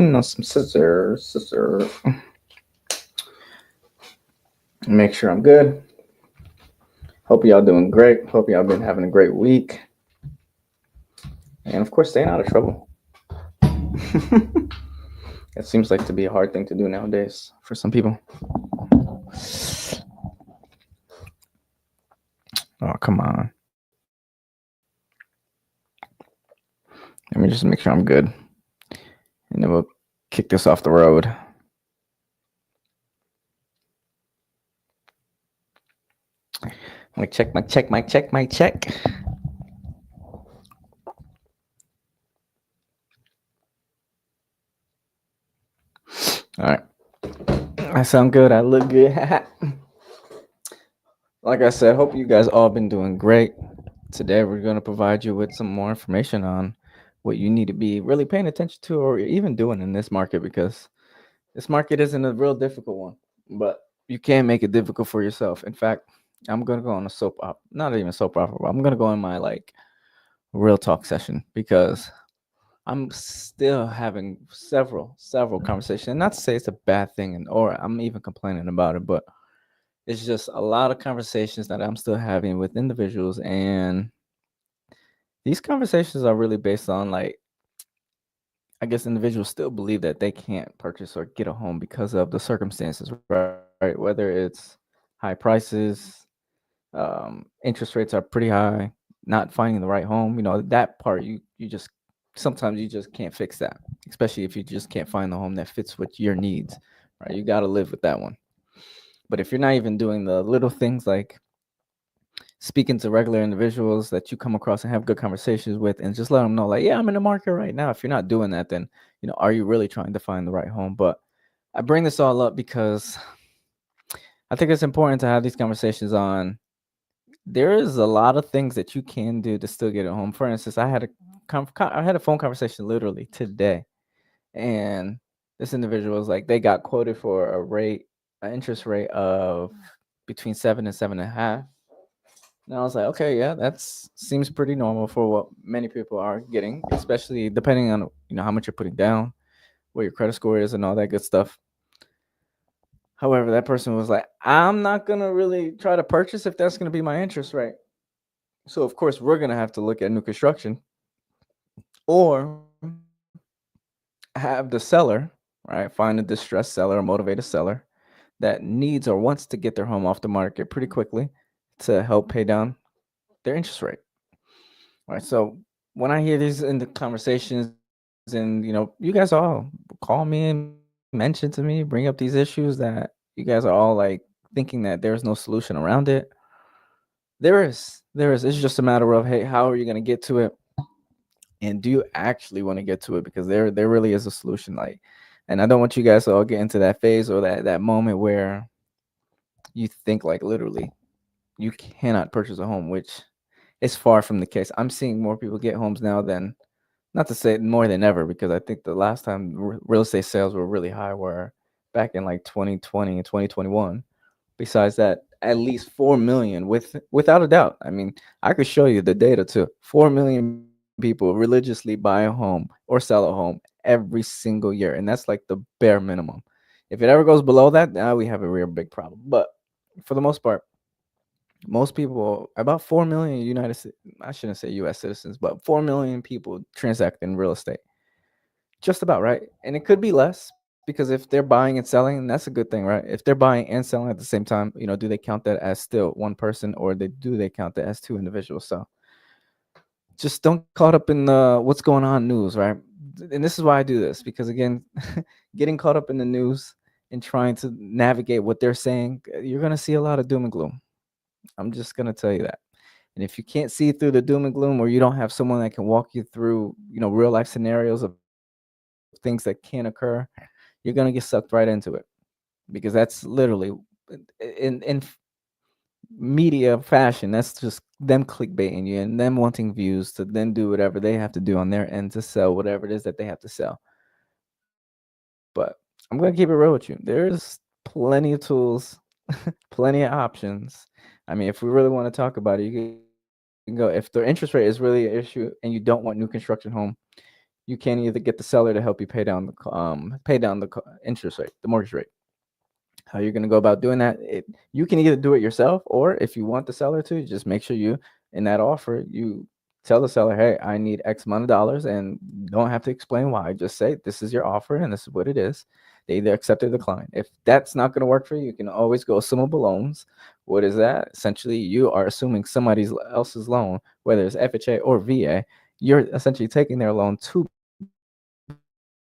putting on some scissors. Make sure I'm good. Hope y'all doing great. Hope y'all been having a great week. And of course, staying out of trouble. It seems like to be a hard thing to do nowadays for some people. Oh, come on. Let me just make sure I'm good. And then we'll kick this off the road. Mic check, mic check, mic check, mic check. All right. I sound good. I look good. Like I said, hope you guys all been doing great. Today we're going to provide you with some more information on what you need to be really paying attention to or even doing in this market, because this market isn't a real difficult one, but you can make it difficult for yourself. In fact, I'm going to go on a soap opera, not even soap opera, but I'm going to go on my real talk session, because I'm still having several conversations. And not to say it's a bad thing, or I'm even complaining about it, but it's just a lot of conversations that I'm still having with individuals, and these conversations are really based on I guess individuals still believe that they can't purchase or get a home because of the circumstances, right? Whether it's high prices, interest rates are pretty high, not finding the right home. That part you just sometimes you just can't fix that, especially if you just can't find the home that fits with your needs, right? You got to live with that one. But if you're not even doing the little things like speaking to regular individuals that you come across and have good conversations with, and just let them know, yeah, I'm in the market right now. If you're not doing that, then are you really trying to find the right home? But I bring this all up because I think it's important to have these conversations on. There is a lot of things that you can do to still get a home. For instance, I had a phone conversation literally today, and this individual was like, they got quoted for an interest rate of between 7 and 7.5. And I was like, okay, yeah, that seems pretty normal for what many people are getting, especially depending on how much you're putting down, what your credit score is, and all that good stuff. However, that person was like, I'm not gonna really try to purchase if that's gonna be my interest rate. So of course we're gonna have to look at new construction, or have the seller, right, find a distressed seller, a motivated seller that needs or wants to get their home off the market pretty quickly to help pay down their interest rate. Right. So when I hear these in the conversations, and you guys all call me and mention to me, bring up these issues that you guys are all thinking that there's no solution around it. There is. It's just a matter of, hey, how are you going to get to it, and do you actually want to get to it? Because there really is a solution. And I don't want you guys to all get into that phase or that moment where you think literally you cannot purchase a home, which is far from the case. I'm seeing more people get homes now than, not to say more than ever, because I think the last time real estate sales were really high were back in 2020 and 2021. Besides that, at least 4 million, without a doubt. I mean, I could show you the data too. 4 million people religiously buy a home or sell a home every single year, and that's the bare minimum. If it ever goes below that, now we have a real big problem. But for the most part, most people, about 4 million I shouldn't say US citizens, but 4 million people transact in real estate. Just about, right? And it could be less, because if they're buying and selling, that's a good thing, right? If they're buying and selling at the same time, do they count that as still one person, or do they count that as two individuals? So just don't get caught up in the what's going on news, right? And this is why I do this, because again, getting caught up in the news and trying to navigate what they're saying, you're going to see a lot of doom and gloom. I'm just going to tell you that. And if you can't see through the doom and gloom, or you don't have someone that can walk you through, real life scenarios of things that can occur, you're going to get sucked right into it, because that's literally in media fashion. That's just them clickbaiting you and them wanting views to then do whatever they have to do on their end to sell whatever it is that they have to sell. But I'm going to keep it real with you. There's plenty of tools, plenty of options. I mean, if we really want to talk about it, you can go. If the interest rate is really an issue and you don't want new construction home, you can either get the seller to help you pay down the interest rate, the mortgage rate. How you're gonna go about doing that? You can either do it yourself, or if you want the seller to, just make sure you in that offer you tell the seller, "Hey, I need X amount of dollars," and don't have to explain why. Just say, "This is your offer, and this is what it is." They either accept or decline. If that's not gonna work for you, you can always go assumable loans. What is that? Essentially, you are assuming somebody else's loan, whether it's FHA or VA. You're essentially taking their loan to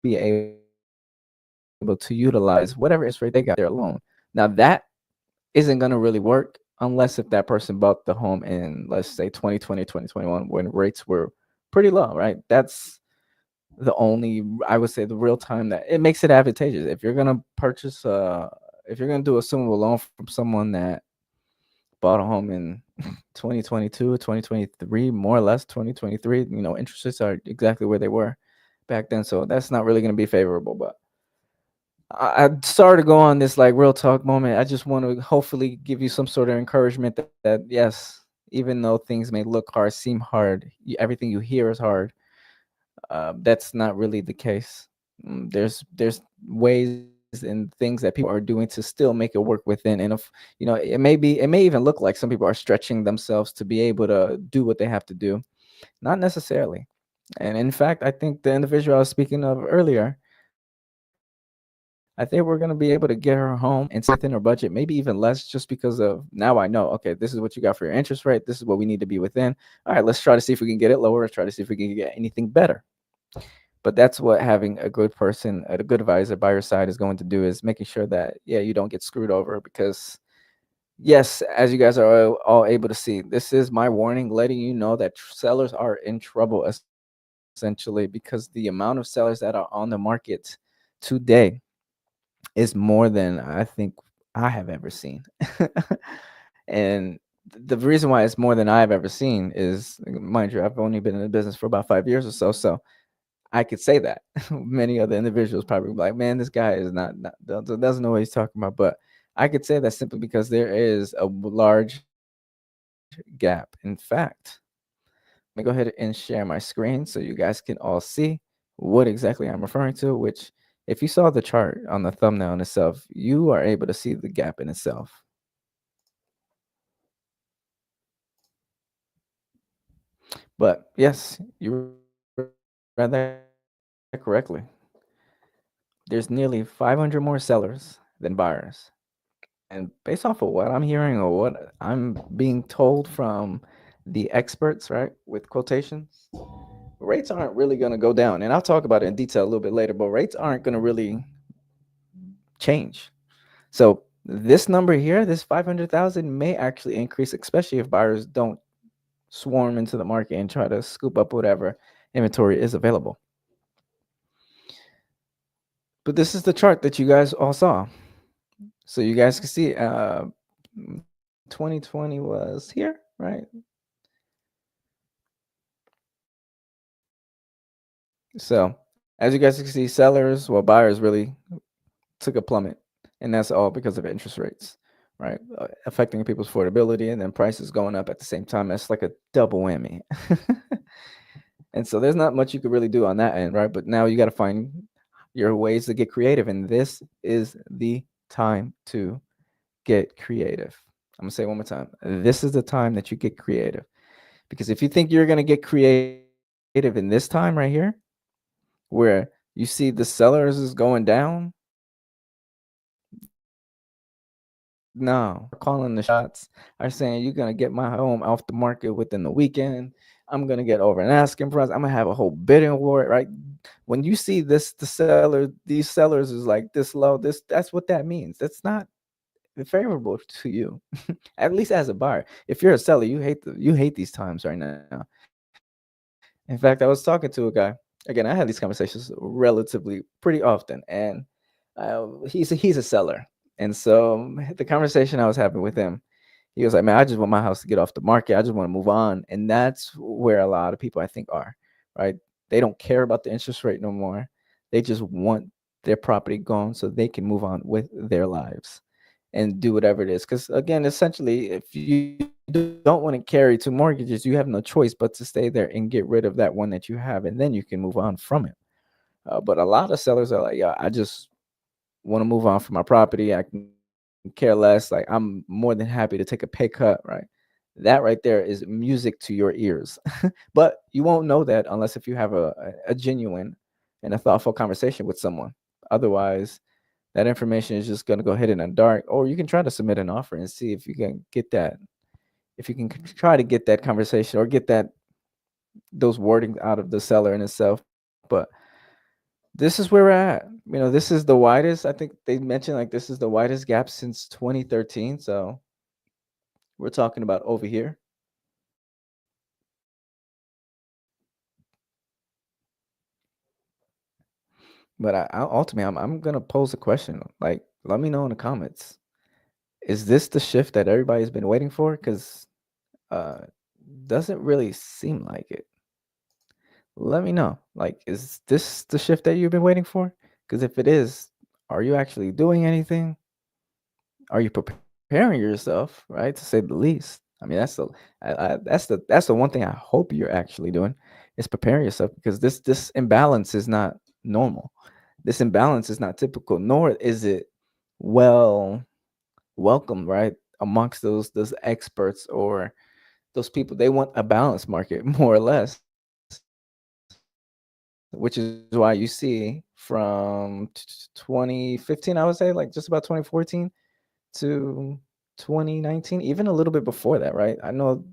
be able to utilize whatever interest rate they got on their loan. Now that isn't going to really work unless if that person bought the home in, let's say, 2020, 2021, when rates were pretty low, right? That's the only, I would say, the real time that it makes it advantageous. If you're going to purchase if you're going to do a assumable loan from someone that bought a home in 2022, 2023, more or less 2023, interest rates are exactly where they were back then, so that's not really going to be favorable. But I'm sorry to go on this like real talk moment. I just want to hopefully give you some sort of encouragement that yes, even though things may look hard, seem hard, everything you hear is hard. That's not really the case. There's ways and things that people are doing to still make it work within. And if it may even look like some people are stretching themselves to be able to do what they have to do. Not necessarily. And in fact, I think the individual I was speaking of earlier, I think we're going to be able to get her home and stay within her budget, maybe even less, just because of now I know, okay, this is what you got for your interest rate. This is what we need to be within. All right, let's try to see if we can get it lower. Let's try to see if we can get anything better. But that's what having a good person, a good advisor by your side is going to do, is making sure that, yeah, you don't get screwed over. Because yes, as you guys are all able to see, this is my warning, letting you know that sellers are in trouble essentially, because the amount of sellers that are on the market today is more than I think I have ever seen. And the reason why it's more than I've ever seen is, mind you, I've only been in the business for about 5 years or so. So I could say that. Many other individuals probably be like, man, this guy is not doesn't know what he's talking about. But I could say that simply because there is a large gap. In fact, let me go ahead and share my screen so you guys can all see what exactly I'm referring to. Which, if you saw the chart on the thumbnail in itself, you are able to see the gap in itself. But yes, you read that correctly. There's nearly 500 more sellers than buyers. And based off of what I'm hearing, or what I'm being told from the experts, right, with quotations, rates aren't really going to go down. And I'll talk about it in detail a little bit later, but rates aren't going to really change. So this number here, this 500,000, may actually increase, especially if buyers don't swarm into the market and try to scoop up whatever inventory is available. But this is the chart that you guys all saw. So you guys can see 2020 was here, right? So as you guys can see, sellers, well, buyers really took a plummet, and that's all because of interest rates, right? Affecting people's affordability, and then prices going up at the same time. That's like a double whammy. And so there's not much you could really do on that end, right? But now you got to find your ways to get creative, and this is the time to get creative. I'm gonna say it one more time. This is the time that you get creative, because if you think you're gonna get creative in this time right here, where you see the sellers is going down, no, are calling the shots, are saying you're gonna get my home off the market within the weekend. I'm gonna get over an asking price. I'm gonna have a whole bidding war, right? When you see this, these sellers is like this low. That's what that means. That's not favorable to you, at least as a buyer. If you're a seller, you hate these times right now. In fact, I was talking to a guy. Again, I have these conversations relatively pretty often, and he's a seller. And so the conversation I was having with him, he was like, "Man, I just want my house to get off the market. I just want to move on." And that's where a lot of people, I think, are, right? They don't care about the interest rate no more. They just want their property gone so they can move on with their lives and do whatever it is. Because again, essentially, if you don't want to carry two mortgages, you have no choice but to stay there and get rid of that one that you have, and then you can move on from it. But a lot of sellers are like, yeah, I just want to move on from my property. I can care less. Like, I'm more than happy to take a pay cut, right? That right there is music to your ears. But you won't know that unless if you have a genuine and a thoughtful conversation with someone. Otherwise, that information is just going to go hidden in the dark. Or you can try to submit an offer and see if you can get that, if you can try to get that conversation or get those wordings out of the seller in itself. But this is where we're at. This is the widest. I think they mentioned like this is the widest gap since 2013. So we're talking about over here. But ultimately, I'm gonna pose a question. Like, let me know in the comments. Is this the shift that everybody's been waiting for? Because uh, doesn't really seem like it. Let me know. Like, is this the shift that you've been waiting for? Because if it is, are you actually doing anything? Are you preparing yourself, right? To say the least. I mean, that's the one thing I hope you're actually doing is preparing yourself because this imbalance is not normal. This imbalance is not typical, nor is it well welcomed, right? Amongst those experts or those people. They want a balanced market, more or less, which is why you see from 2015, I would say, like just about 2014 to 2019, even a little bit before that, right? I know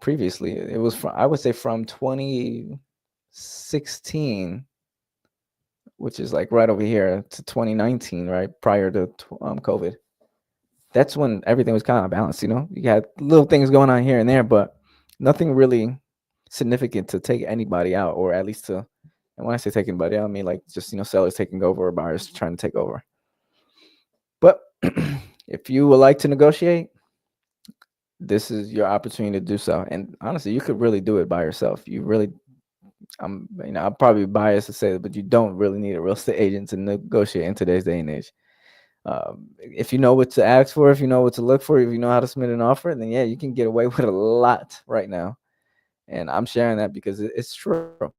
previously it was from, I would say, from 2016, which is like right over here, to 2019, right? Prior to COVID. That's when everything was kind of balanced, You had little things going on here and there, but nothing really significant to take anybody out, or at least to, and when I say take anybody out, I mean like just, sellers taking over or buyers trying to take over. But if you would like to negotiate, this is your opportunity to do so. And honestly, you could really do it by yourself. You really, I'm probably biased to say it, but you don't really need a real estate agent to negotiate in today's day and age. If you know what to ask for, if you know what to look for, if you know how to submit an offer, then yeah, you can get away with a lot right now. And I'm sharing that because it's true.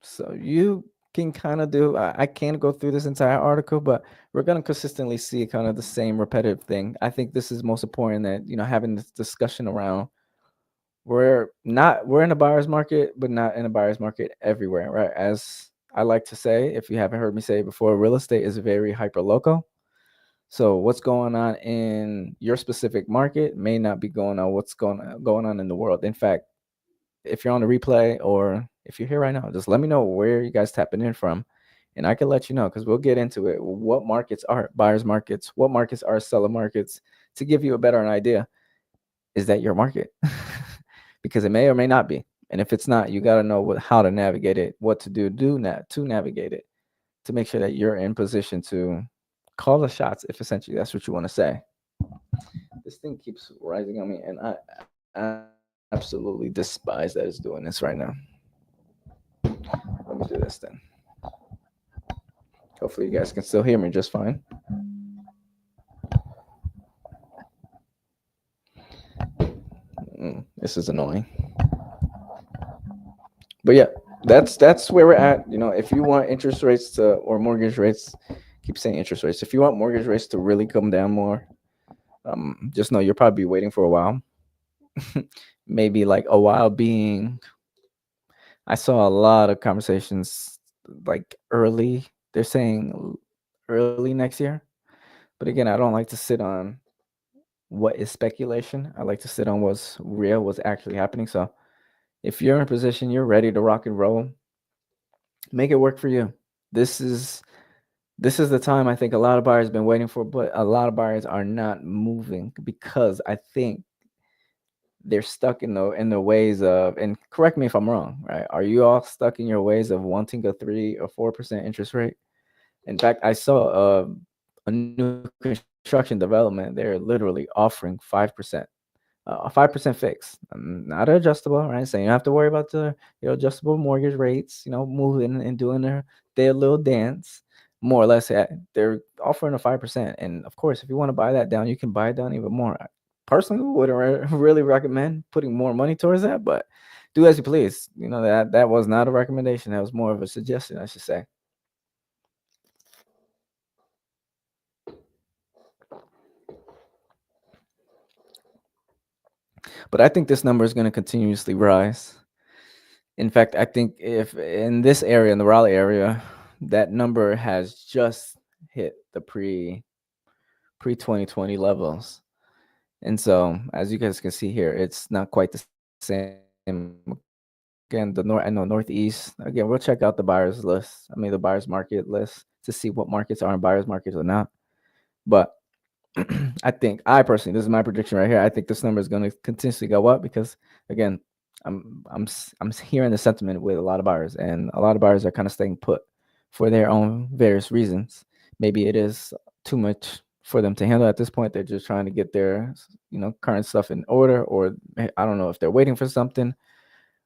So you can kind of do, I can't go through this entire article, but we're going to consistently see kind of the same repetitive thing. I think this is most important that, having this discussion around, we're in a buyer's market, but not in a buyer's market everywhere, right? As I like to say, if you haven't heard me say it before, real estate is very hyper local. So what's going on in your specific market may not be going on what's going on in the world. In fact, if you're on the replay or if you're here right now, just let me know where you guys tapping in from, and I can let you know because we'll get into it. What markets are buyers markets? What markets are seller markets? To give you a better idea, is that your market? Because it may or may not be. And if it's not, you got to know how to navigate it, what to to navigate it, to make sure that you're in position to call the shots if essentially that's what you want to say. This thing keeps rising on me, and I absolutely despise that it's doing this right now. Let me do this then. Hopefully, you guys can still hear me just fine. This is annoying. But yeah, that's where we're at. If you want interest rates to, or mortgage rates, keep saying interest rates. If you want mortgage rates to really come down more, just know you'll probably be waiting for a while. Maybe like a while being, I saw a lot of conversations like early. They're saying early next year. But again, I don't like to sit on what is speculation. I like to sit on what's real, what's actually happening. So if you're in a position, you're ready to rock and roll, make it work for you. This is this is the time I think a lot of buyers been waiting for, but a lot of buyers are not moving because I think they're stuck in the ways of, and correct me if I'm wrong, right? Are you all stuck in your ways of wanting a 3 or 4% interest rate? In fact, I saw a new construction development. They're literally offering 5%, a 5% fix, not adjustable, right? So you don't have to worry about the adjustable mortgage rates, moving and doing their little dance. more or less they're offering a 5%. And of course, if you want to buy that down, you can buy it down even more. I personally wouldn't really recommend putting more money towards that, but do as you please. That was not a recommendation. That was more of a suggestion, I should say. But I think this number is going to continuously rise. In fact, I think if in this area, in the Raleigh area, that number has just hit the pre 2020 levels. And so, as you guys can see here, it's not quite the same. Again, I know Northeast. Again, we'll check out the buyers list. I mean, the buyers market list to see what markets are in buyers markets or not. But I personally, this is my prediction right here. I think this number is going to continuously go up because, again, I'm hearing the sentiment with a lot of buyers, and a lot of buyers are kind of staying put for their own various reasons. Maybe it is too much for them to handle at this point. They're just trying to get their current stuff in order, or I don't know if they're waiting for something,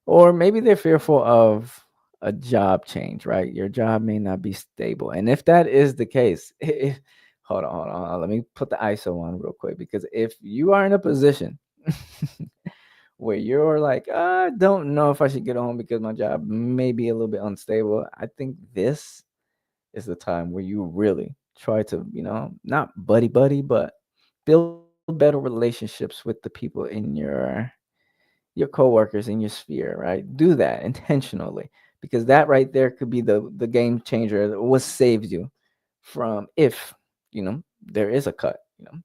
or maybe they're fearful of a job change, right? Your job may not be stable. And if that is the case, hold on. Let me put the ISO on real quick, because if you are in a position where you're like, I don't know if I should get home because my job may be a little bit unstable, I think this is the time where you really try to, not buddy, but build better relationships with the people in your coworkers in your sphere, right? Do that intentionally, because that right there could be the game changer. What saves you from, if there is a cut,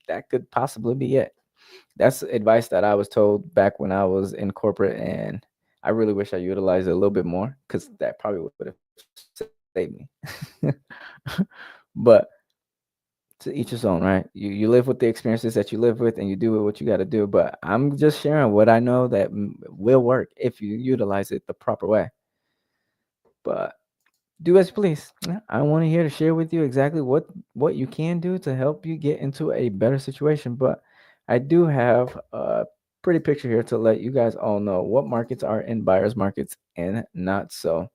that could possibly be it. That's advice that I was told back when I was in corporate, and I really wish I utilized it a little bit more, because that probably would have saved me. But to each his own, right? You live with the experiences that you live with, and you do what you got to do. But I'm just sharing what I know that will work if you utilize it the proper way. But do as you please. I want to hear to share with you exactly what you can do to help you get into a better situation. But I do have a pretty picture here to let you guys all know what markets are in buyers markets and not. So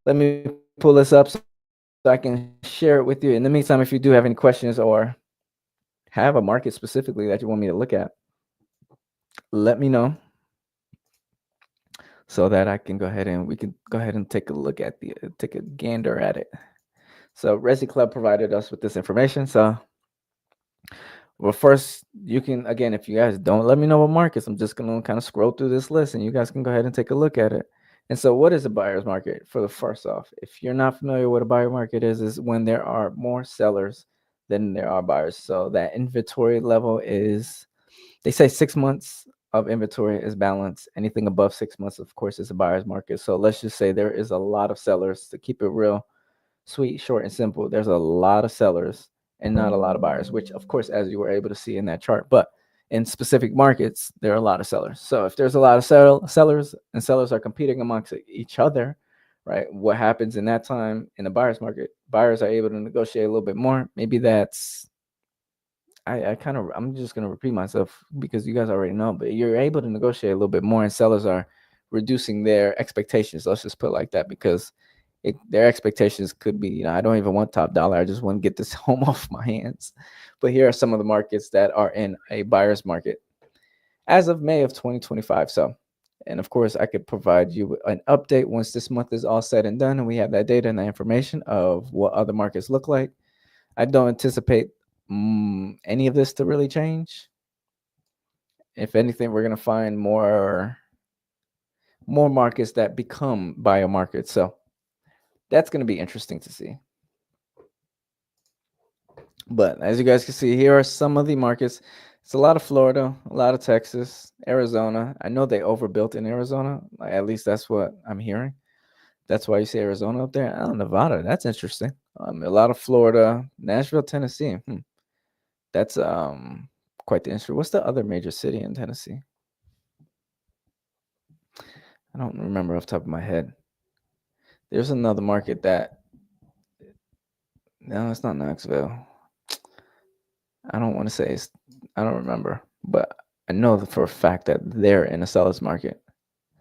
let me pull this up so I can share it with you. In the meantime, if you do have any questions or have a market specifically that you want me to look at, let me know so that I can go ahead and we can go ahead and take a look at take a gander at it. So Resi Club provided us with this information. So, well, first, you can, again, if you guys don't let me know what markets, I'm just going to kind of scroll through this list and you guys can go ahead and take a look at it. And so, what is a buyer's market? For the first off, if you're not familiar what a buyer market is when there are more sellers than there are buyers. So, that inventory level is, they say 6 months of inventory is balanced. Anything above 6 months, of course, is a buyer's market. So, let's just say there is a lot of sellers. To keep it real, sweet, short, and simple, there's a lot of sellers and not a lot of buyers, which, of course, as you were able to see in that chart. But in specific markets, there are a lot of sellers. So if there's a lot of sellers and sellers are competing amongst each other, right, what happens in that time in the buyer's market? Buyers are able to negotiate a little bit more. Maybe that's, I'm just going to repeat myself because you guys already know, but you're able to negotiate a little bit more, and sellers are reducing their expectations. Let's just put it like that, because their expectations could be, I don't even want top dollar. I just want to get this home off my hands. But here are some of the markets that are in a buyer's market as of May of 2025. So, and of course, I could provide you an update once this month is all said and done, and we have that data and the information of what other markets look like. I don't anticipate any of this to really change. If anything, we're going to find more markets that become bio markets. So that's going to be interesting to see. But as you guys can see, here are some of the markets. It's a lot of Florida, a lot of Texas, Arizona. I know they overbuilt in Arizona. At least that's what I'm hearing. That's why you see Arizona up there. Oh, Nevada. That's interesting. A lot of Florida, Nashville, Tennessee. That's quite the interesting. What's the other major city in Tennessee? I don't remember off the top of my head. There's another market that, no, it's not Knoxville. I don't want to say I don't remember, but I know for a fact that they're in a seller's market.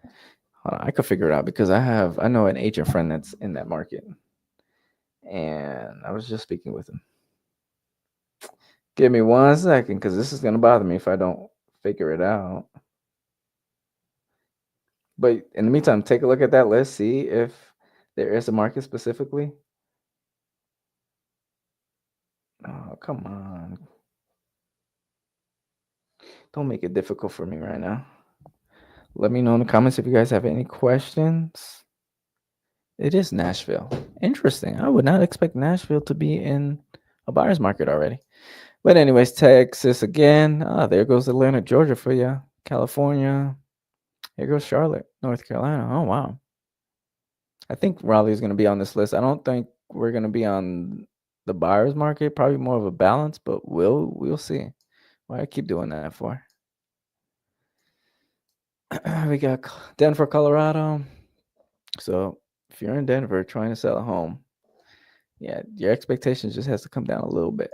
Hold on, I could figure it out because I know an agent friend that's in that market, and I was just speaking with him. Give me 1 second, because this is gonna bother me if I don't figure it out. But in the meantime, take a look at that list. See if there is a market specifically. Oh, come on! Don't make it difficult for me right now. Let me know in the comments if you guys have any questions. It is Nashville. Interesting. I would not expect Nashville to be in a buyer's market already. But anyways, Texas again. Ah, there goes Atlanta, Georgia for you. California. Here goes Charlotte, North Carolina. Oh wow. I think Raleigh is going to be on this list. I don't think we're going to be on the buyer's market. Probably more of a balance, but we'll see. Why I keep doing that for? We got Denver, Colorado. So if you're in Denver trying to sell a home, yeah, your expectations just has to come down a little bit.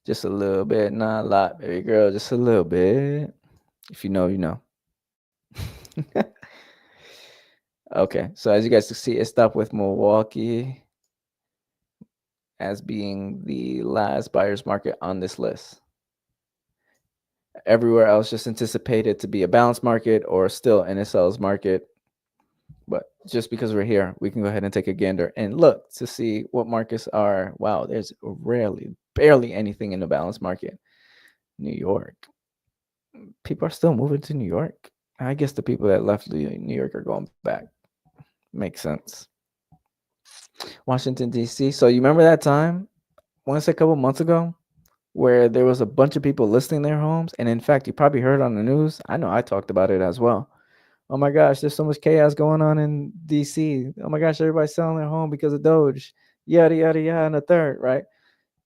Just a little bit, not a lot, baby girl. Just a little bit. If you know, you know. Okay, so as you guys can see, it stopped with Milwaukee as being the last buyer's market on this list. Everywhere else just anticipated to be a balanced market or still in a seller's market. But just because we're here, we can go ahead and take a gander and look to see what markets are. Wow, there's barely anything in the balanced market. New York. People are still moving to New York. I guess the people that left New York are going back. Makes sense. Washington, D.C. So you remember that time, once a couple months ago, where there was a bunch of people listing their homes? And in fact, you probably heard on the news. I know I talked about it as well. Oh my gosh, there's so much chaos going on in DC. Oh my gosh, everybody's selling their home because of Doge. Yada, yada, yada, and a third, right?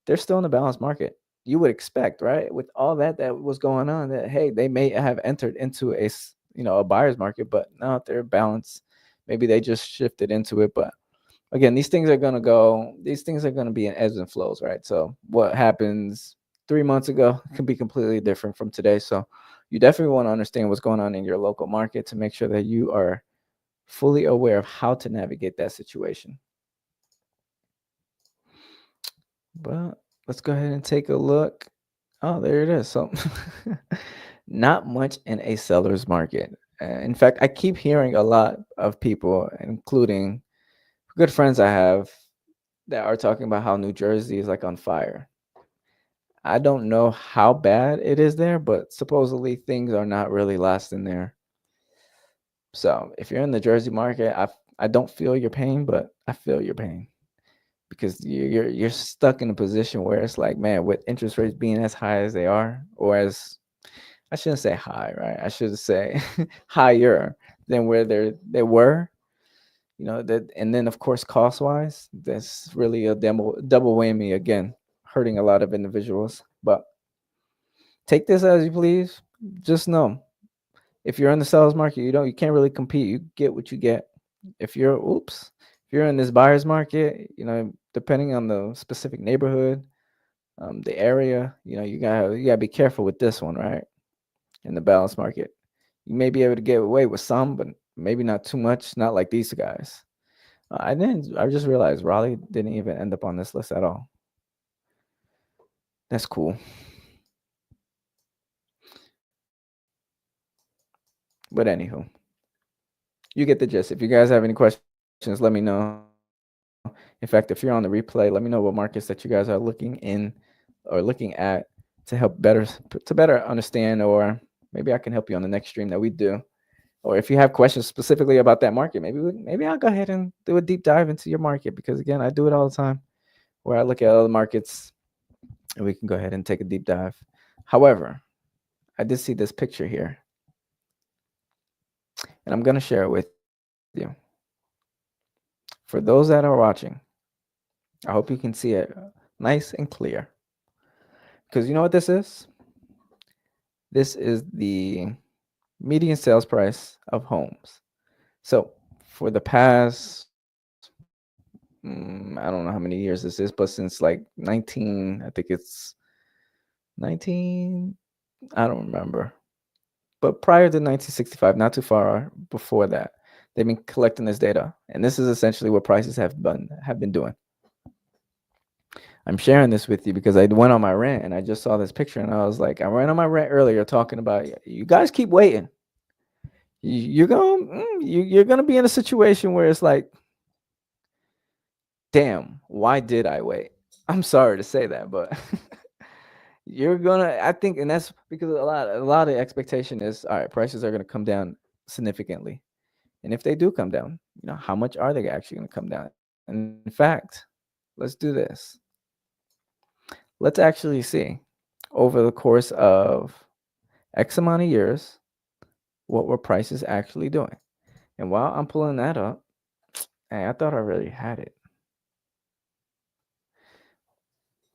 They're still in the balanced market. You would expect, right? With all that was going on, that, hey, they may have entered into a buyer's market, but no, they're balanced. Maybe they just shifted into it. But again, these things are going to be in ebbs and flows, right? So what happens 3 months ago can be completely different from today. So you definitely want to understand what's going on in your local market to make sure that you are fully aware of how to navigate that situation. But let's go ahead and take a look. Oh, there it is. So not much in a seller's market. In fact, I keep hearing a lot of people, including good friends I have, that are talking about how New Jersey is like on fire. I don't know how bad it is there, but supposedly things are not really lasting there. So if you're in the Jersey market, I don't feel your pain, but I feel your pain because you're stuck in a position where it's like, man, with interest rates being as high as they are, or as I shouldn't say high, right? I should say higher than where they were. That, and then of course cost wise, that's really a double whammy again, hurting a lot of individuals. But take this as you please. Just know, if you're in the sales market, you can't really compete. You get what you get. If you're in this buyer's market, depending on the specific neighborhood, the area, you gotta be careful with this one, right? In the balanced market, you may be able to get away with some, but maybe not too much. Not like these guys. I just realized Raleigh didn't even end up on this list at all. That's cool. But anywho, you get the gist. If you guys have any questions, let me know. In fact, if you're on the replay, let me know what markets that you guys are looking in or looking at to help better understand, or maybe I can help you on the next stream that we do. Or if you have questions specifically about that market, maybe I'll go ahead and do a deep dive into your market, because again, I do it all the time where I look at other markets and we can go ahead and take a deep dive. However, I did see this picture here, and I'm going to share it with you. For those that are watching, I hope you can see it nice and clear. Because you know what this is? This is the median sales price of homes. So for the past, I don't know how many years this is, but since like 19, I think it's 19, I don't remember. But prior to 1965, not too far before that, They've been collecting this data, and this is essentially what prices have been doing. I'm sharing this with you because I went on my rant and I just saw this picture and I was like, I went on my rant earlier talking about you guys keep waiting. You're gonna be in a situation where it's like, damn, why did I wait? I'm sorry to say that, but you're gonna. I think, and that's because a lot of expectation is all right. Prices are gonna come down significantly, and if they do come down, how much are they actually gonna come down? In fact, let's do this. Let's actually see over the course of X amount of years what were prices actually doing. And while I'm pulling that up, hey, I thought I already had it.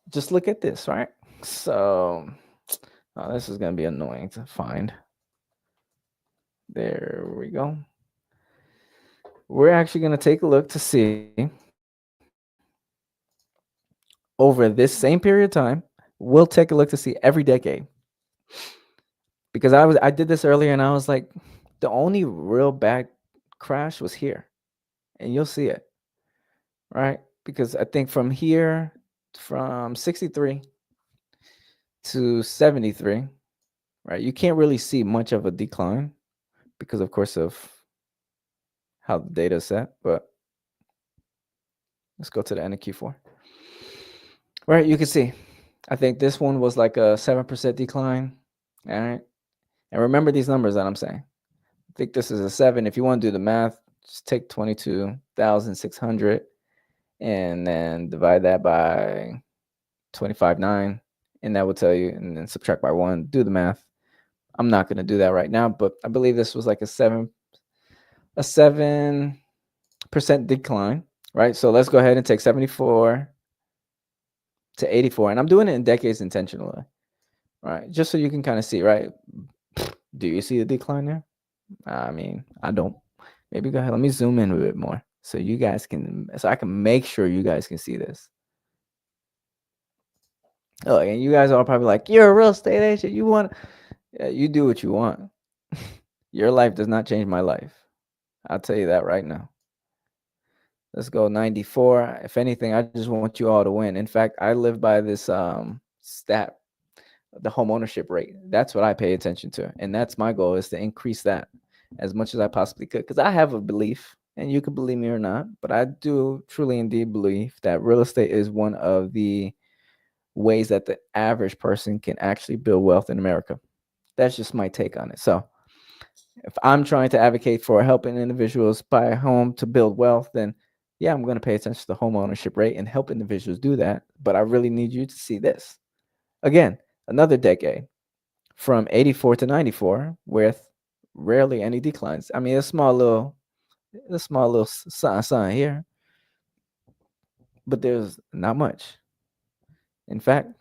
Just look at this, right? So, oh, this is going to be annoying to find. There we go. We're actually going to take a look to see over this same period of time. We'll take a look to see every decade. Because I did this earlier and I was like, the only real bad crash was here. And you'll see it, right? Because I think from here, from 63 to 73, right, you can't really see much of a decline because, of course, of how the data is set. But let's go to the end of Q4. Right, you can see. I think this one was like a 7% decline. All right. And remember these numbers that I'm saying. I think this is a 7. If you want to do the math, just take 22,600 and then divide that by 25.9, and that will tell you, and then subtract by 1. Do the math. I'm not going to do that right now, but I believe this was like a 7% decline, right? So let's go ahead and take 74 to 84, and I'm doing it in decades intentionally, right? Just so you can kind of see, right? Do you see the decline there? I mean, I don't. Maybe go ahead. Let me zoom in a bit more so you guys can, so I can make sure you guys can see this. Oh, and you guys are probably like, you're a real estate agent. You want, yeah, you do what you want. Your life does not change my life. I'll tell you that right now. Let's go 94. If anything, I just want you all to win. In fact, I live by this stat, the home ownership rate. That's what I pay attention to. And that's my goal, is to increase that as much as I possibly could. Because I have a belief, and you can believe me or not, but I do truly indeed believe that real estate is one of the ways that the average person can actually build wealth in America. That's just my take on it. So if I'm trying to advocate for helping individuals buy a home to build wealth, then yeah, I'm going to pay attention to the home ownership rate and help individuals do that. But I really need you to see this. Again, another decade from 84 to 94 with rarely any declines. I mean, a small little sign here, but there's not much. In fact,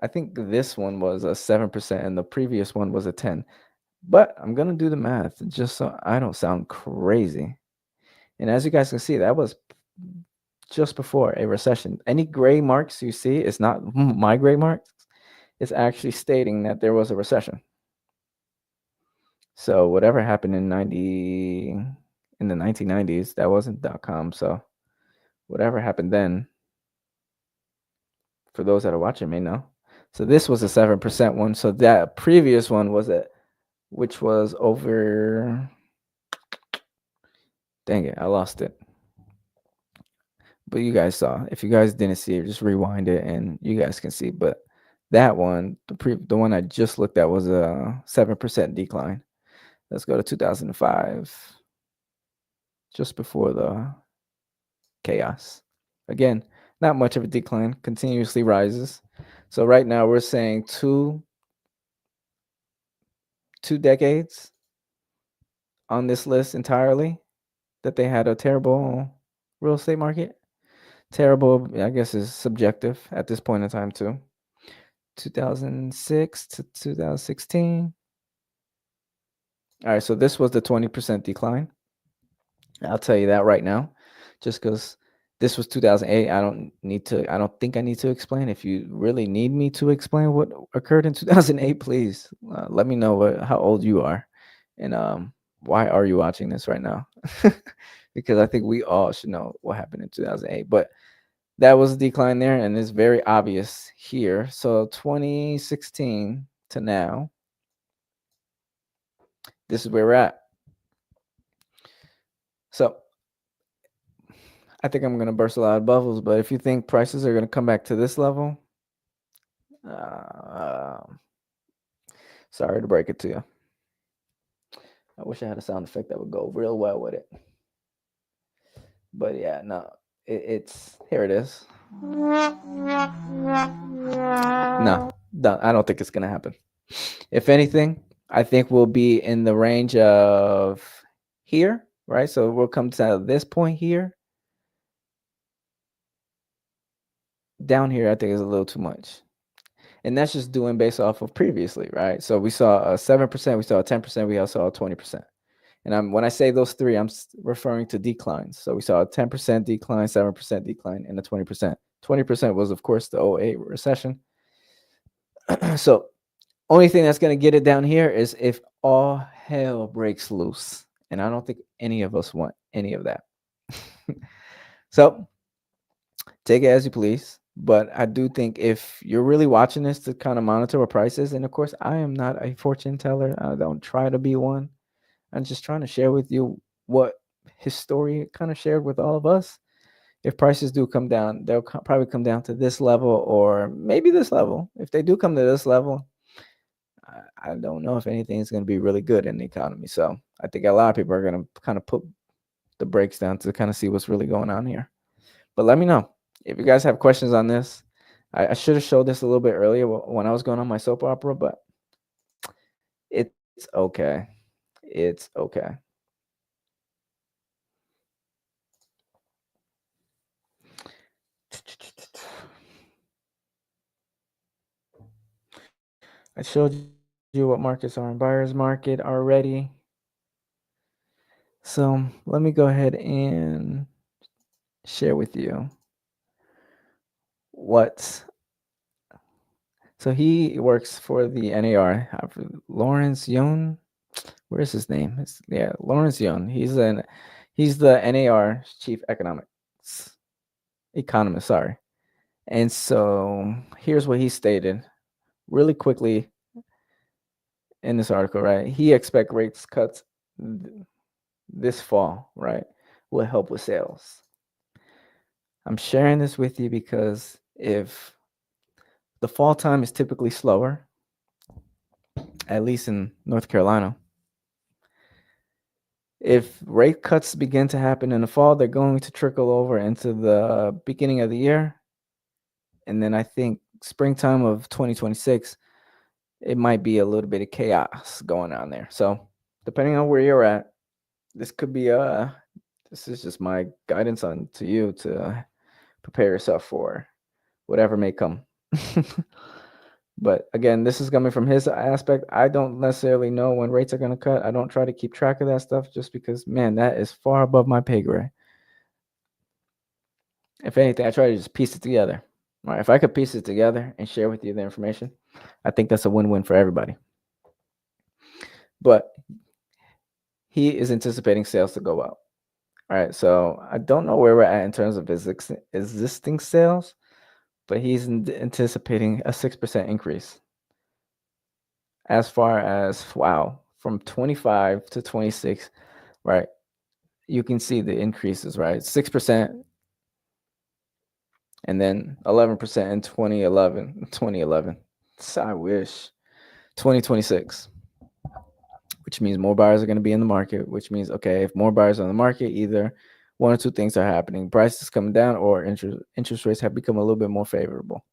I think this one was a 7% and the previous one was a 10. But I'm going to do the math just so I don't sound crazy. And as you guys can see, that was just before a recession. Any gray marks you see is not my gray marks. It's actually stating that there was a recession. So whatever happened in the 1990s, that wasn't .com. So whatever happened then, for those that are watching may know. So this was a 7% one. So that previous one was which was over. Dang it, I lost it. But you guys saw. If you guys didn't see it, just rewind it and you guys can see. But that one, the one I just looked at, was a 7% decline. Let's go to 2005, just before the chaos. Again, not much of a decline, continuously rises. So right now we're saying two decades on this list entirely that they had a terrible real estate market. Terrible, I guess, is subjective at this point in time too. 2006 to 2016. All right, so this was the 20% decline. I'll tell you that right now, just because this was 2008. I don't think I need to explain. If you really need me to explain what occurred in 2008, please let me know how old you are, and why are you watching this right now? Because I think we all should know what happened in 2008. But that was a decline there, and it's very obvious here. So 2016 to now, this is where we're at. So I think I'm going to burst a lot of bubbles, but if you think prices are going to come back to this level, uh, sorry to break it to you. I wish I had a sound effect that would go real well with it. But yeah, no, it's here it is. No, I don't think it's going to happen. If anything, I think we'll be in the range of here, right? So we'll come to this point here. Down here, I think is a little too much. And that's just doing based off of previously, right? So we saw a 7%, we saw a 10%, we also saw a 20%. And when I say those three, I'm referring to declines. So we saw a 10% decline, 7% decline, and a 20%. 20% was, of course, the '08 recession. So only thing that's going to get it down here is if all hell breaks loose. And I don't think any of us want any of that. So take it as you please. But I do think if you're really watching this to kind of monitor what prices, and of course, I am not a fortune teller. I don't try to be one. I'm just trying to share with you what history kind of shared with all of us. If prices do come down, they'll probably come down to this level or maybe this level. If they do come to this level, I don't know if anything is going to be really good in the economy. So I think a lot of people are going to kind of put the brakes down to kind of see what's really going on here. But let me know if you guys have questions on this. I should have showed this a little bit earlier when I was going on my soap opera, but it's okay. It's okay. I showed you what markets are in buyer's market already. So let me go ahead and share with you what. So he works for the NAR. Lawrence Young. Where is his name? Lawrence Young. He's the NAR chief economist. Sorry. And so here's what he stated really quickly in this article, right? He expect rates cuts this fall, right? Will help with sales. I'm sharing this with you because if the fall time is typically slower, at least in North Carolina, if rate cuts begin to happen in the fall, they're going to trickle over into the beginning of the year. And then I think springtime of 2026, it might be a little bit of chaos going on there. So depending on where you're at, this could be this is just my guidance on to you to prepare yourself for whatever may come. But again, this is coming from his aspect. I don't necessarily know when rates are going to cut. I don't try to keep track of that stuff just because, man, that is far above my pay grade. If anything, I try to just piece it together. All right, if I could piece it together and share with you the information, I think that's a win-win for everybody. But he is anticipating sales to go up. All right, so I don't know where we're at in terms of his existing sales, but he's anticipating a 6% increase. As far as, wow, from 25 to 26, right? You can see the increases, right? 6% and then 11% in 2011. So I wish 2026, which means more buyers are going to be in the market, which means, okay, if more buyers are on the market, either one or two things are happening. Prices coming down or interest rates have become a little bit more favorable.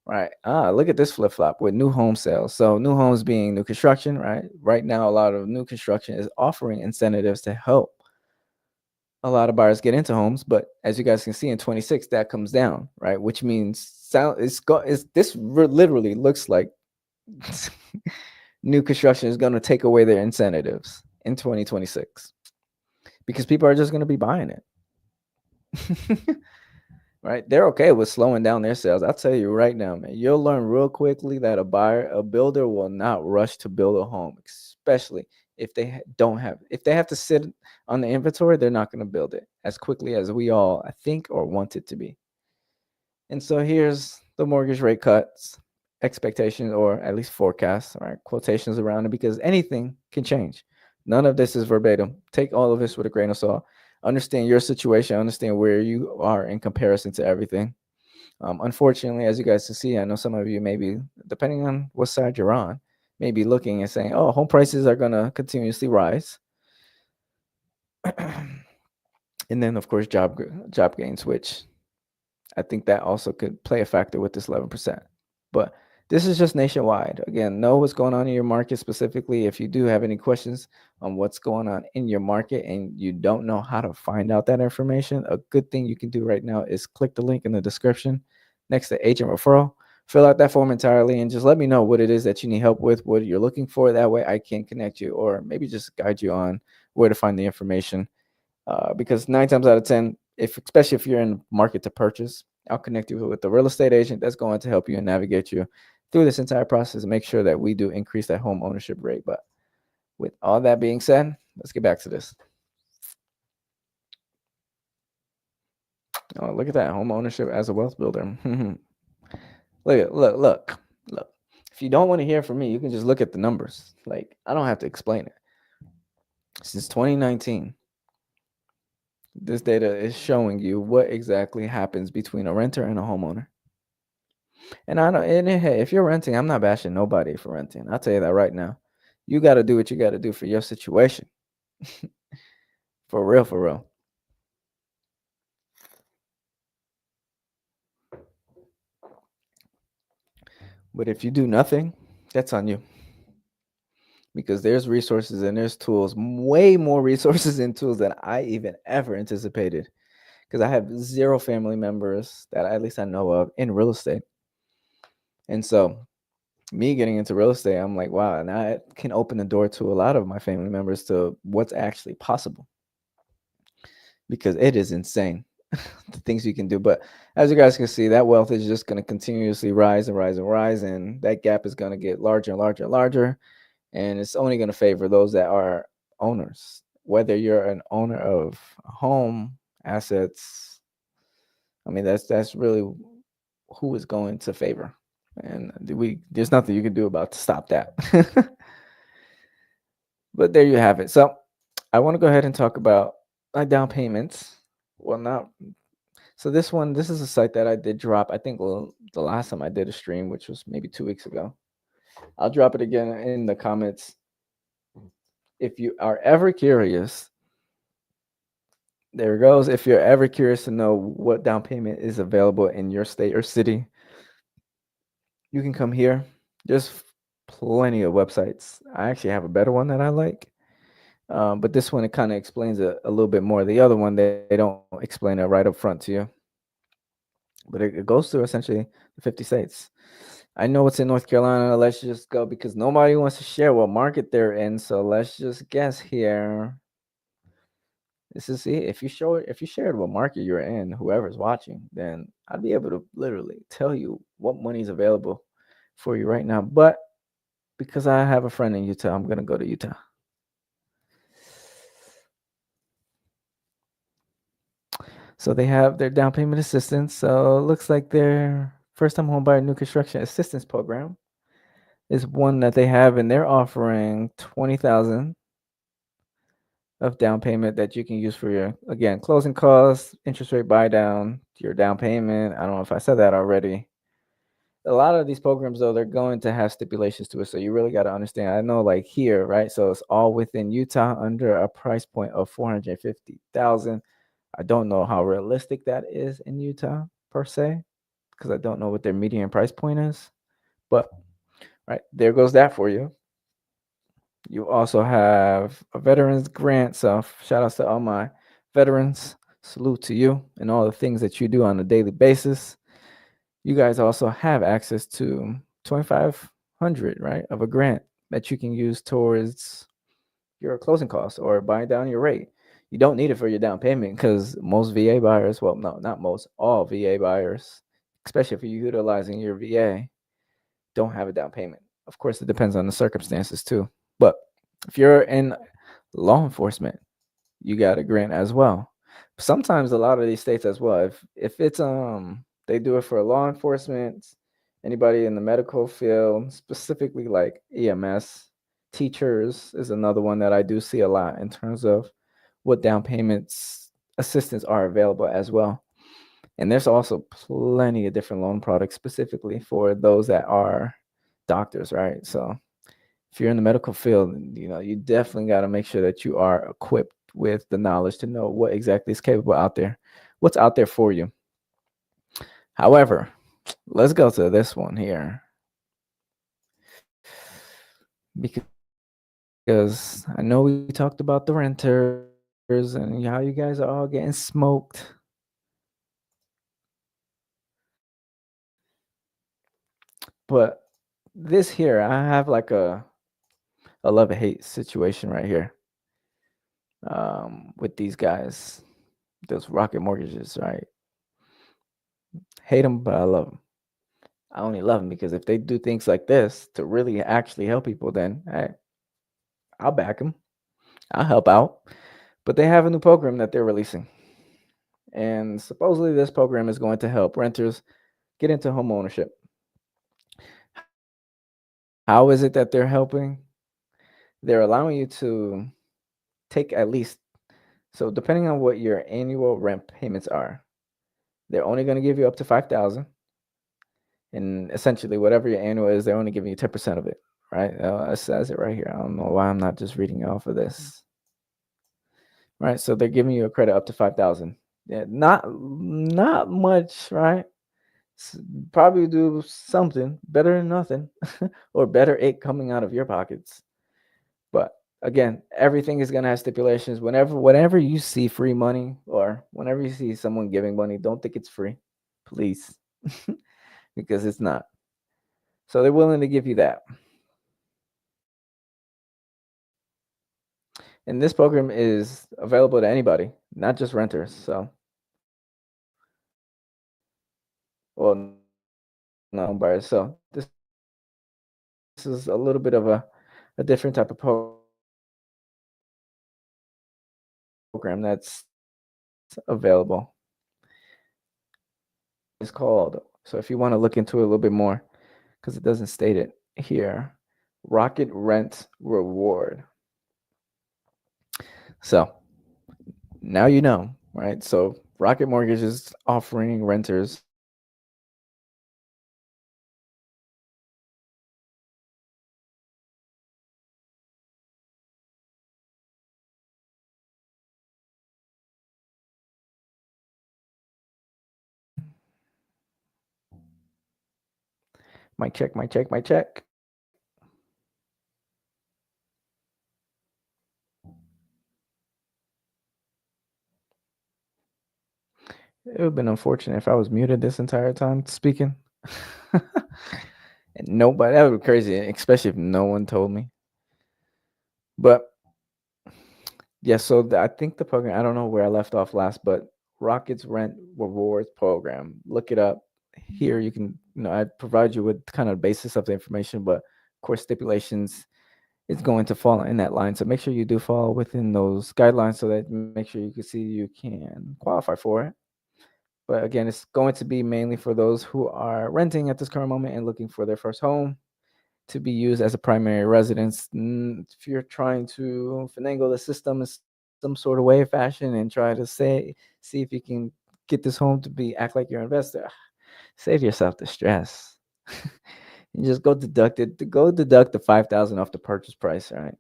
Right. Look at this flip flop with new home sales. So new homes being new construction, right? Right now, a lot of new construction is offering incentives to help a lot of buyers get into homes. But as you guys can see in 26, that comes down, right? Which means literally looks like new construction is going to take away their incentives in 2026 because people are just going to be buying it. Right? They're okay with slowing down their sales. I'll tell you right now, man, you'll learn real quickly that a builder will not rush to build a home, especially If they have to sit on the inventory, they're not going to build it as quickly as we all I think or want it to be. And so here's the mortgage rate cuts expectations, or at least forecasts, right? Quotations around it, because anything can change. None of this is verbatim. Take all of this with a grain of salt. Understand your situation, understand where you are in comparison to everything. Unfortunately, as you guys can see, I know some of you maybe, depending on what side you're on, may be looking and saying, oh, home prices are going to continuously rise. And then, of course, job gains, which I think that also could play a factor with this 11%. But this is just nationwide. Again, know what's going on in your market specifically. If you do have any questions on what's going on in your market and you don't know how to find out that information, a good thing you can do right now is click the link in the description next to agent referral. Fill out that form entirely and just let me know what it is that you need help with, what you're looking for. That way I can connect you or maybe just guide you on where to find the information. Because 9 times out of 10, especially if you're in the market to purchase, I'll connect you with the real estate agent that's going to help you and navigate you through this entire process and make sure that we do increase that home ownership rate. But with all that being said, let's get back to this. Oh, look at that, home ownership as a wealth builder. Look. If you don't want to hear from me, you can just look at the numbers. Like, I don't have to explain it. Since 2019, this data is showing you what exactly happens between a renter and a homeowner. And I know, and hey, if you're renting, I'm not bashing nobody for renting. I'll tell you that right now. You got to do what you got to do for your situation. For real, for real. But if you do nothing, that's on you. Because there's resources and there's tools, way more resources and tools than I even ever anticipated. Because I have zero family members that at least I know of in real estate. And so me getting into real estate, I'm like, wow, and I can open the door to a lot of my family members to what's actually possible. Because it is insane the things you can do. But as you guys can see, that wealth is just going to continuously rise and rise and rise, and that gap is going to get larger and larger and larger, and it's only going to favor those that are owners. Whether you're an owner of a home, assets, I mean, that's really who is going to favor, and there's nothing you can do about to stop that. But there you have it. So I want to go ahead and talk about my down payments. Well, not so this is a site that I did drop. I think the last time I did a stream, which was maybe 2 weeks ago. I'll drop it again in the comments. If you are ever curious, there it goes. If you're ever curious to know what down payment is available in your state or city, you can come here. There's plenty of websites. I actually have a better one that I like. But this one, it kind of explains it a little bit more. The other one, they don't explain it right up front to you. But it goes through essentially the 50 states. I know it's in North Carolina. Let's just go because nobody wants to share what market they're in. So let's just guess here. This is it. If you shared what market you're in, whoever's watching, then I'd be able to literally tell you what money is available for you right now. But because I have a friend in Utah, I'm gonna go to Utah. So they have their down payment assistance. So it looks like their first time home buyer new construction assistance program is one that they have, and they're offering 20,000 of down payment that you can use for your, again, closing costs, interest rate buy down, your down payment. I don't know if I said that already. A lot of these programs though, they're going to have stipulations to it, so you really got to understand. I know, like here, right? So it's all within Utah under a price point of 450,000. I don't know how realistic that is in Utah per se, because I don't know what their median price point is. But right there goes that for you. You also have a veterans grant. So shout outs to all my veterans. Salute to you and all the things that you do on a daily basis. You guys also have access to 2,500, right, of a grant that you can use towards your closing costs or buying down your rate. You don't need it for your down payment because most VA buyers, well, no, not most, all VA buyers, especially if you're utilizing your VA, don't have a down payment. Of course, it depends on the circumstances too. But If you're in law enforcement, you got a grant as well. Sometimes a lot of these states as well. If it's they do it for law enforcement, anybody in the medical field, specifically like EMS, teachers is another one that I do see a lot in terms of what down payments assistance are available as well. And there's also plenty of different loan products specifically for those that are doctors, right? So if you're in the medical field, you definitely got to make sure that you are equipped with the knowledge to know what exactly is capable out there, what's out there for you. However, let's go to this one here because I know we talked about the renters and how you guys are all getting smoked. But this here, I have like a love and hate situation right here with these guys, those rocket mortgages, right? Hate them, but I love them. I only love them because if they do things like this to really actually help people, then hey, I'll back them. I'll help out. But they have a new program that they're releasing. And supposedly this program is going to help renters get into home ownership. How is it that they're helping? They're allowing you to take at least, so depending on what your annual rent payments are, they're only going to give you up to 5,000, and essentially whatever your annual is, they're only giving you 10% of it, right? It says it right here. I don't know why I'm not just reading off of this. Right, so they're giving you a credit up to 5,000. Yeah, not much, right? Probably do something better than nothing, or better it coming out of your pockets. But again, everything is gonna have stipulations. Whenever you see free money or whenever you see someone giving money, don't think it's free, please, because it's not. So they're willing to give you that. And this program is available to anybody, not just renters. So, well, no buyers. So this is a little bit of a different type of program that's available. It's called, so if you want to look into it a little bit more, because it doesn't state it here, Rocket Rent Reward. So now you know, right? So Rocket Mortgage is offering renters my check, my check, my check. It would have been unfortunate if I was muted this entire time speaking. And nobody, that would be crazy, especially if no one told me. But yeah, so I think the program, I don't know where I left off last, but Rockets Rent Rewards Program. Look it up. Here you can, I provide you with kind of basis of the information, but of course stipulations is going to fall in that line. So make sure you do fall within those guidelines so that make sure you can see you can qualify for it. But again, it's going to be mainly for those who are renting at this current moment and looking for their first home to be used as a primary residence. If you're trying to finagle the system in some sort of way, fashion, and try to see if you can get this home to be act like your investor, save yourself the stress. You just go deduct it. Go deduct the 5,000 off the purchase price, right?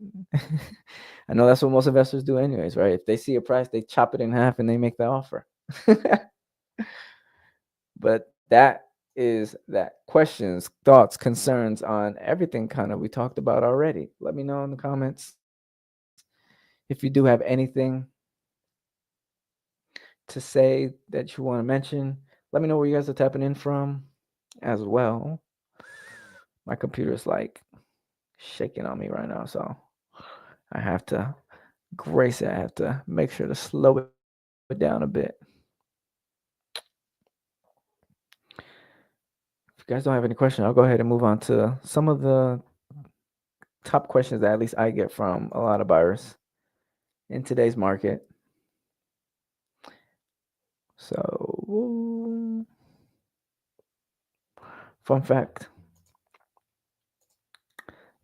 I know that's what most investors do, anyways, right? If they see a price, they chop it in half and they make the offer. But that is that. Questions, thoughts, concerns on everything kind of we talked about already. Let me know in the comments if you do have anything to say that you want to mention. Let me know where you guys are tapping in from as well. My computer is like shaking on me right now, so I have to grace it. I have to make sure to slow it down a bit. If you guys don't have any questions, I'll go ahead and move on to some of the top questions that at least I get from a lot of buyers in today's market. So, fun fact: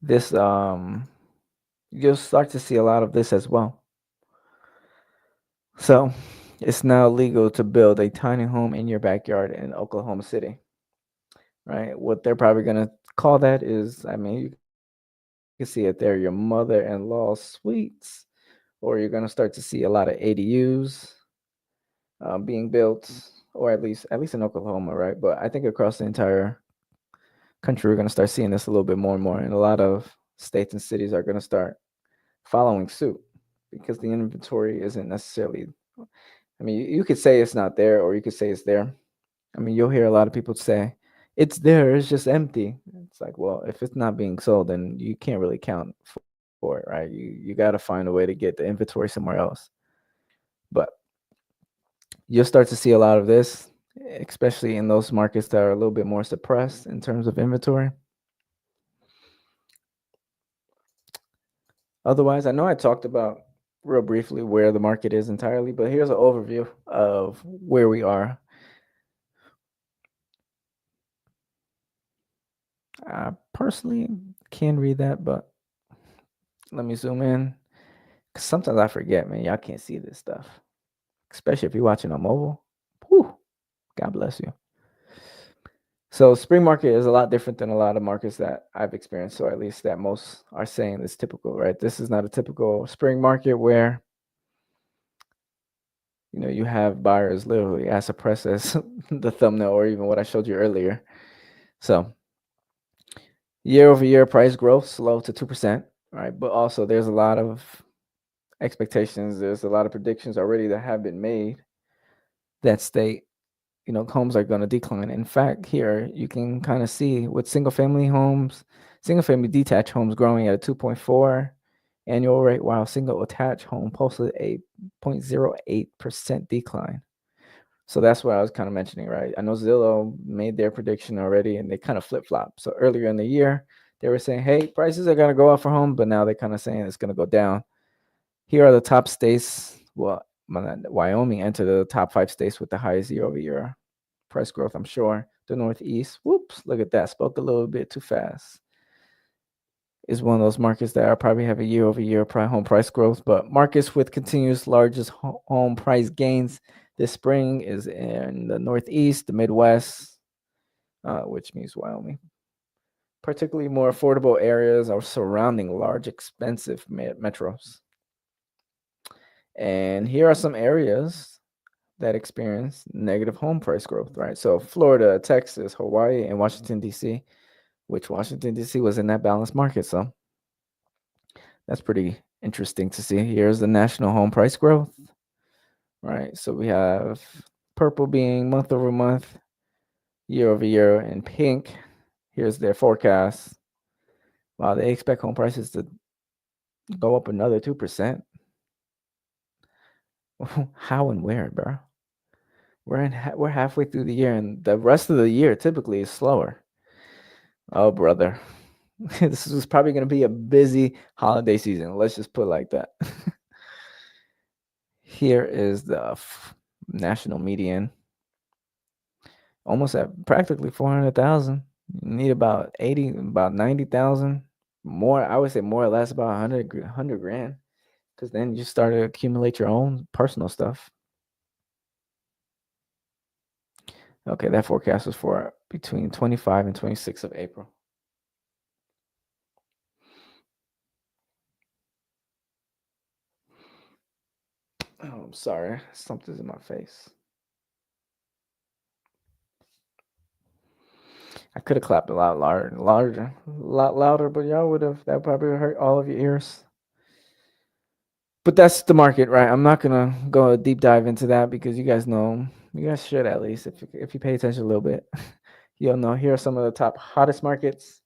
this you'll start to see a lot of this as well. So, it's now legal to build a tiny home in your backyard in Oklahoma City, right? What they're probably gonna call that is, I mean, you can see it there, your mother-in-law suites, or you're gonna start to see a lot of ADUs being built, or at least in Oklahoma, right? But I think across the entire country, we're gonna start seeing this a little bit more and more, and a lot of states and cities are gonna start following suit because the inventory isn't necessarily. I mean, you could say it's not there, or you could say it's there. I mean, you'll hear a lot of people say it's there, it's just empty. It's like, well, if it's not being sold, then you can't really count for it, right? You got to find a way to get the inventory somewhere else. But you'll start to see a lot of this, especially in those markets that are a little bit more suppressed in terms of inventory. Otherwise, I know I talked about real briefly where the market is entirely, but here's an overview of where we are. I personally can read that, but let me zoom in. 'Cause sometimes I forget, man. Y'all can't see this stuff, especially if you're watching on mobile. Whew, God bless you. So spring market is a lot different than a lot of markets that I've experienced, or at least that most are saying is typical, right? This is not a typical spring market where you have buyers literally as suppressed as the thumbnail or even what I showed you earlier. So year over year price growth slow to 2%, right? But also there's a lot of expectations. There's a lot of predictions already that have been made that state homes are going to decline. In fact, here you can kind of see with single family detached homes growing at a 2.4 annual rate, while single attached home posted a 0.08% decline. So that's what I was kind of mentioning, right? I know Zillow made their prediction already and they kind of flip flop. So earlier in the year, they were saying, hey, prices are going to go up for home, but now they're kind of saying it's going to go down. Here are the top states. Well, Wyoming entered the top 5 states with the highest year over year price growth, I'm sure. The Northeast, whoops, look at that. Spoke a little bit too fast. Is one of those markets that probably have a year over year home price growth, but markets with continuous largest home price gains this spring is in the Northeast, the Midwest, which means Wyoming. Particularly more affordable areas are surrounding large, expensive metros. And here are some areas that experience negative home price growth, right? So Florida, Texas, Hawaii, and Washington, D.C., which Washington, D.C. was in that balanced market. So that's pretty interesting to see. Here's the national home price growth, right? So we have purple being month over month, year over year, and pink. Here's their forecast. Wow, they expect home prices to go up another 2%. How and where, bro? We're halfway through the year, and the rest of the year typically is slower. Oh, brother. This is probably going to be a busy holiday season. Let's just put it like that. Here is the national median, almost at practically 400,000. You need about 90,000 more. I would say more or less about 100 grand, because then you start to accumulate your own personal stuff. Okay, that forecast was for between 25 and 26 of April. Oh, I'm sorry. Something's in my face. I could have clapped a lot a lot louder, but y'all would have. That probably hurt all of your ears. But that's the market, right? I'm not gonna go a deep dive into that because you guys know. You guys should at least, if you pay attention a little bit, you'll know. Here are some of the top hottest markets.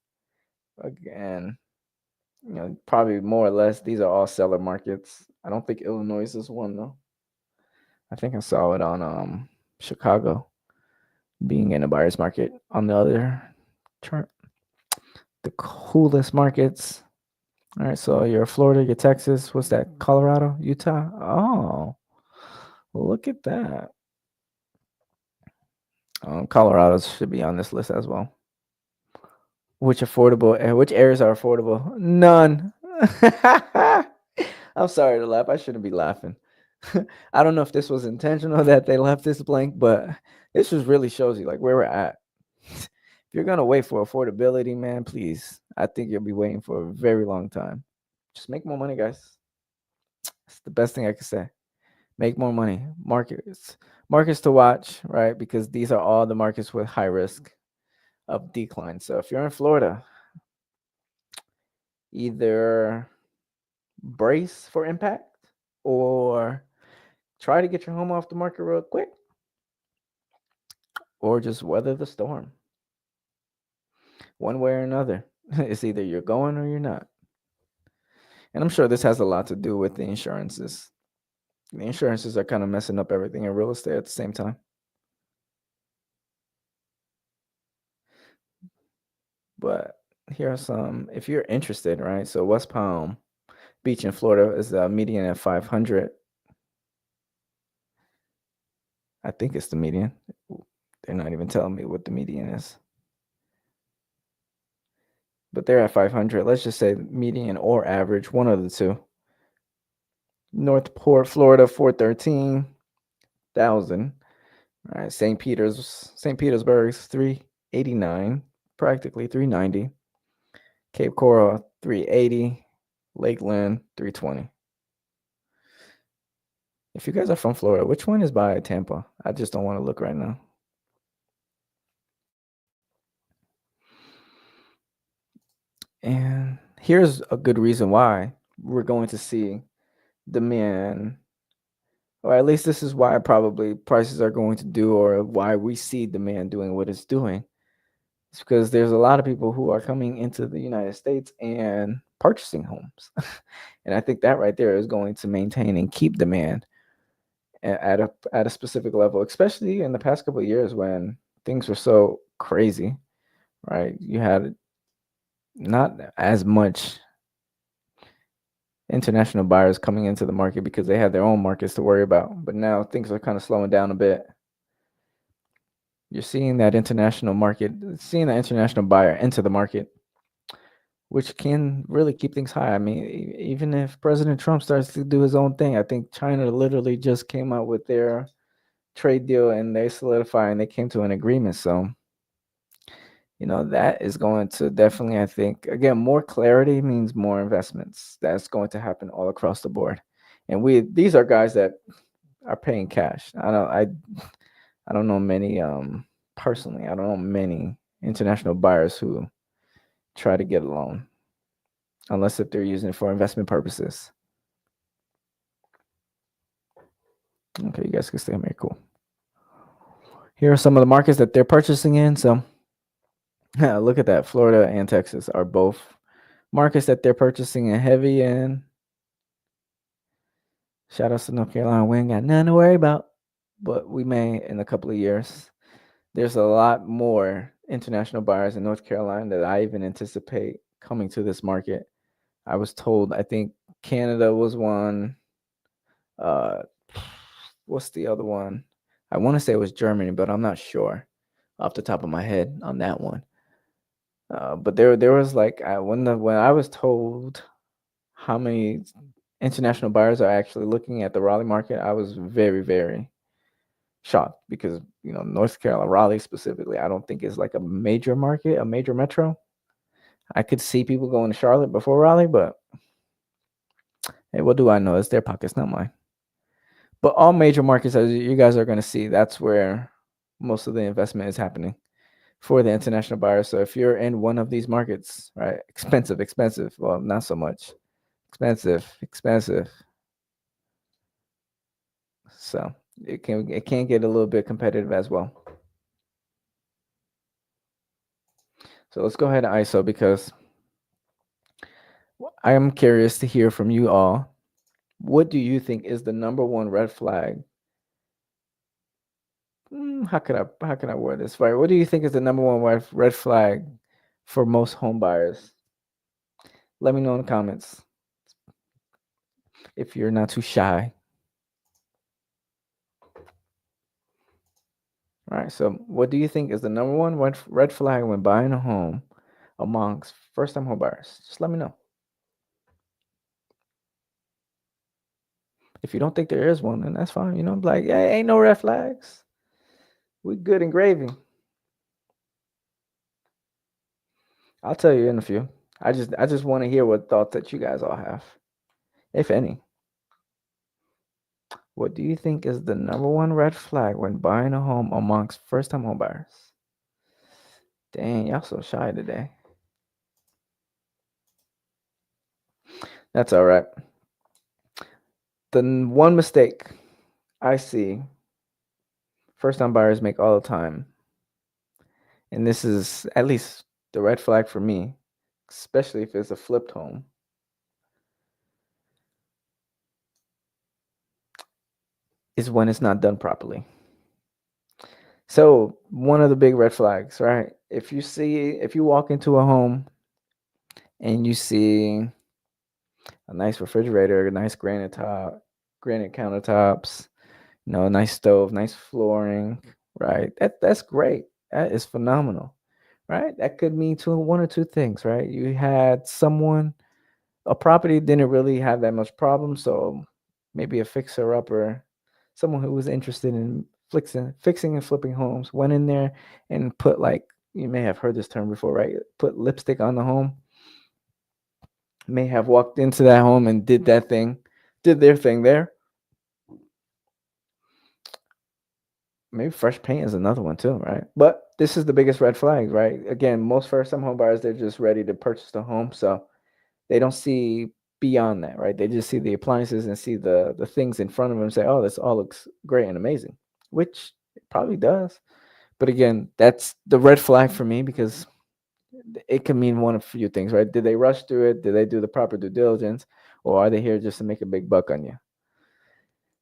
Again, probably more or less these are all seller markets. I don't think Illinois is one though. I think I saw it on Chicago being in a buyer's market on the other chart. The coolest markets. All right, so your Florida, your Texas, what's that? Colorado, Utah? Oh, look at that. Colorado should be on this list as well. Which areas are affordable? None. I'm sorry to laugh. I shouldn't be laughing. I don't know if this was intentional that they left this blank, but this just really shows you like where we're at. If you're gonna wait for affordability, man, please. I think you'll be waiting for a very long time. Just make more money, guys. It's the best thing I can say. Make more money. Markets to watch, right? Because these are all the markets with high risk of decline. So if you're in Florida, either brace for impact or try to get your home off the market real quick or just weather the storm. One way or another. It's either you're going or you're not. And I'm sure this has a lot to do with the insurances. The insurances are kind of messing up everything in real estate at the same time. But here are some, if you're interested, right? So West Palm Beach in Florida is the median at 500. I think it's the median. They're not even telling me what the median is. But they're at 500. Let's just say median or average, one of the two. Northport, Florida, 413,000. All right, St. Petersburg's 389, practically 390. Cape Coral 380, Lakeland 320. If you guys are from Florida, which one is by Tampa? I just don't want to look right now. And here's a good reason why we're going to see demand, or at least this is why probably prices are going to do, or why we see demand doing what it's doing. It's because there's a lot of people who are coming into the United States and purchasing homes. And I think that right there is going to maintain and keep demand at a specific level, especially in the past couple of years when things were so crazy, right? You had not as much international buyers coming into the market because they had their own markets to worry about. But now things are kind of slowing down a bit. You're seeing that seeing the international buyer enter the market, which can really keep things high. I mean, even if President Trump starts to do his own thing, I think China literally just came out with their trade deal and they solidify and they came to an agreement. So, that is going to definitely, I think, again, more clarity means more investments. That's going to happen all across the board. And these are guys that are paying cash. I don't know many personally, I don't know many international buyers who try to get a loan unless if they're using it for investment purposes. Okay, you guys can stay here. Cool. Here are some of the markets that they're purchasing in. So look at that. Florida and Texas are both markets that they're purchasing in heavy in. Shout out to North Carolina. We ain't got nothing to worry about, but we may in a couple of years. There's a lot more international buyers in North Carolina that I even anticipate coming to this market. I was told, I think Canada was one. Uh, what's the other one? I want to say it was Germany, but I'm not sure off the top of my head on that one. But there was like when I was told how many international buyers are actually looking at the Raleigh market, I was very, very shocked because North Carolina, Raleigh specifically, I don't think is like a major market, a major metro. I could see people going to Charlotte before Raleigh, but hey, what do I know? It's their pockets, not mine. But all major markets, as you guys are going to see, that's where most of the investment is happening for the international buyers. So if you're in one of these markets, right, expensive. Well, not so much. Expensive. So it can get a little bit competitive as well. So let's go ahead and ISO because I am curious to hear from you all. What do you think is the number one red flag? How can I word this right? What do you think is the number one red flag for most home buyers? Let me know in the comments if you're not too shy. All right. So, what do you think is the number one red flag when buying a home amongst first-time home buyers? Just let me know. If you don't think there is one, then that's fine. Like, yeah, ain't no red flags. We good and gravy. I'll tell you in a few. I just want to hear what thoughts that you guys all have, if any. What do you think is the number one red flag when buying a home amongst first-time home buyers? Dang, y'all so shy today. That's all right. The one mistake I see first-time buyers make all the time, and this is at least the red flag for me, especially if it's a flipped home, is when it's not done properly. So one of the big red flags, right? If you walk into a home and you see a nice refrigerator, a nice granite countertops, a nice stove, nice flooring, right? That's great. That is phenomenal, right? That could mean one or two things, right? You had a property didn't really have that much problem, so maybe a fixer upper, someone who was interested in fixing and flipping homes, went in there and put, like, you may have heard this term before, right? Put lipstick on the home. May have walked into that home and did their thing there. Maybe fresh paint is another one too, right? But this is the biggest red flag, right? Again, most first-time home buyers, they're just ready to purchase the home, so they don't see beyond that, right? They just see the appliances and see the things in front of them and say, "Oh, this all looks great and amazing," which it probably does. But again, that's the red flag for me because it can mean one of a few things, right? Did they rush through it? Did they do the proper due diligence? Or are they here just to make a big buck on you?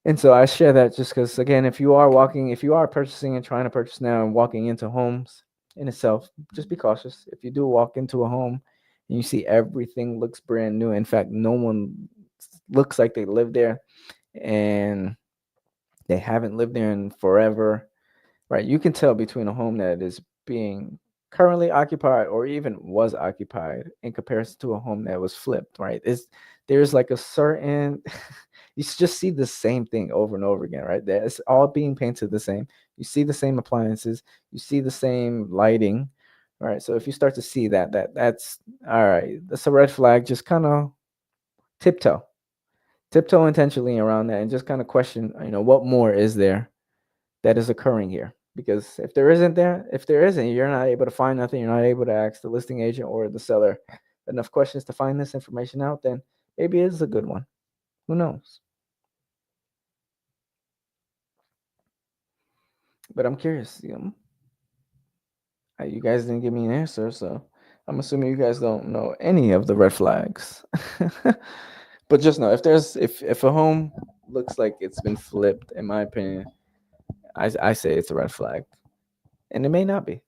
And so I share that just because, again, if you are purchasing and trying to purchase now and walking into homes in itself, just be cautious. If you do walk into a home and you see everything looks brand new, in fact, no one looks like they live there and they haven't lived there in forever, right? You can tell between a home that is being currently occupied or even was occupied in comparison to a home that was flipped, right? There's like a certain you just see the same thing over and over again, right? It's all being painted the same. You see the same appliances, you see the same lighting, right? So if you start to see that's all right. That's a red flag. Just kind of tiptoe, tiptoe intentionally around that, and just kind of question, what more is there that is occurring here? Because if there isn't, you're not able to find nothing. You're not able to ask the listing agent or the seller enough questions to find this information out. Then maybe it is a good one. Who knows? But I'm curious. You guys didn't give me an answer, so I'm assuming you guys don't know any of the red flags. But just know if a home looks like it's been flipped, in my opinion, I say it's a red flag, and it may not be,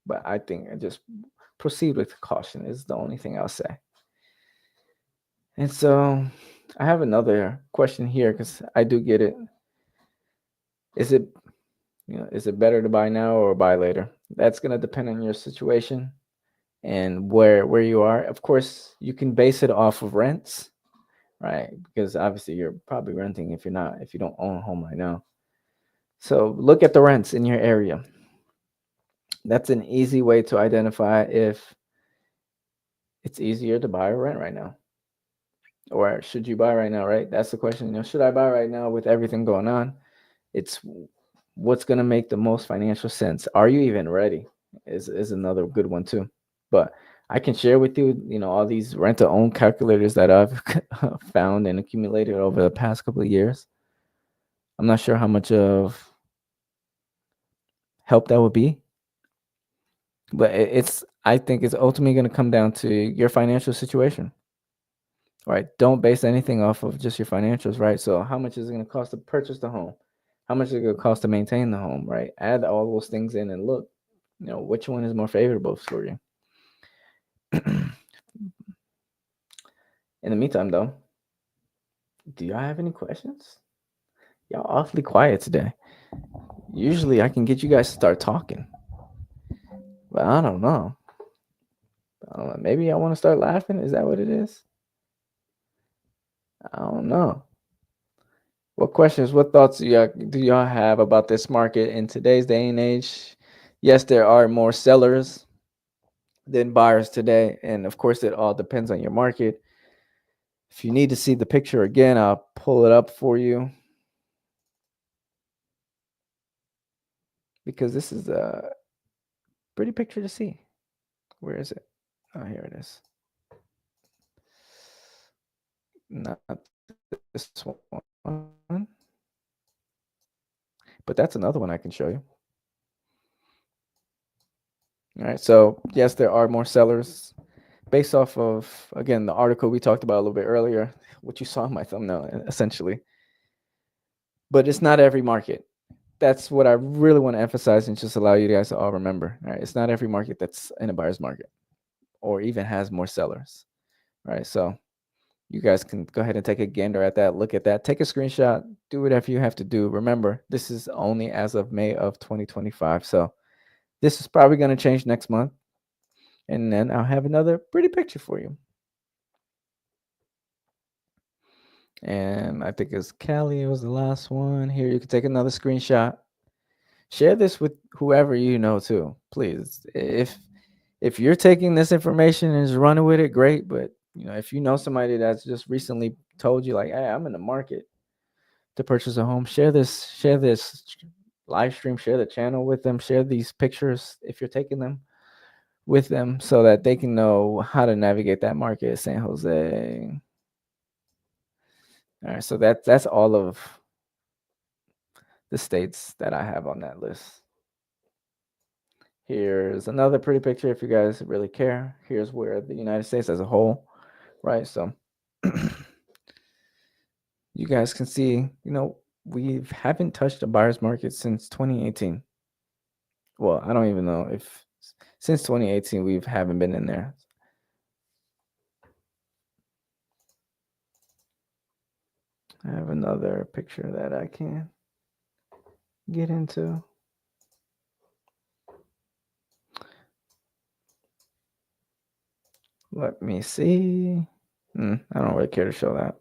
but I think I just proceed with caution is the only thing I'll say. And so I have another question here because I do get it. Is it is it better to buy now or buy later? That's gonna depend on your situation and where you are. Of course, you can base it off of rents, right? Because obviously you're probably renting if you don't own a home right now. So look at the rents in your area. That's an easy way to identify if it's easier to buy or rent right now. Or should you buy right now, right? That's the question. Should I buy right now with everything going on? It's what's going to make the most financial sense. Are you even ready? Is another good one too. But I can share with you, all these rent to own calculators that I've found and accumulated over the past couple of years. I'm not sure how much of help that would be, but I think it's ultimately going to come down to your financial situation. Right? Don't base anything off of just your financials, right? So how much is it going to cost to purchase the home? How much is it going to cost to maintain the home, right? Add all those things in and look, which one is more favorable for you. In the meantime, though, do y'all have any questions? Y'all awfully quiet today. Usually I can get you guys to start talking, but I don't know. I don't know. Maybe I want to start laughing. Is that what it is? I don't know. What questions, what thoughts do y'all have about this market in today's day and age? Yes, there are more sellers than buyers today, and of course, it all depends on your market. If you need to see the picture again, I'll pull it up for you because this is a pretty picture to see. Where is it? Oh, here it is. Not this one, but that's another one I can show you. All right, so yes, there are more sellers based off of, again, the article we talked about a little bit earlier, what you saw in my thumbnail, essentially. But it's not every market. That's what I really want to emphasize and just allow you guys to all remember. All right, it's not every market that's in a buyer's market or even has more sellers. All right, so you guys can go ahead and take a gander at that, look at that, take a screenshot, do whatever you have to do. Remember, this is only as of May of 2025. So this is probably going to change next month. And then I'll have another pretty picture for you. And I think it's Kelly was the last one. Here, you can take another screenshot. Share this with whoever you know too, please. If you're taking this information and just running with it, great. But if you know somebody that's just recently told you, like, hey, I'm in the market to purchase a home, share this live stream, share the channel with them, share these pictures if you're taking them with them so that they can know how to navigate that market, San Jose. All right, so that's all of the states that I have on that list. Here's another pretty picture if you guys really care. Here's where the United States as a whole, right? So you guys can see, we haven't touched a buyer's market since 2018. Well, I don't even know if since 2018 we haven't been in there. I have another picture that I can get into. Let me see. I don't really care to show that.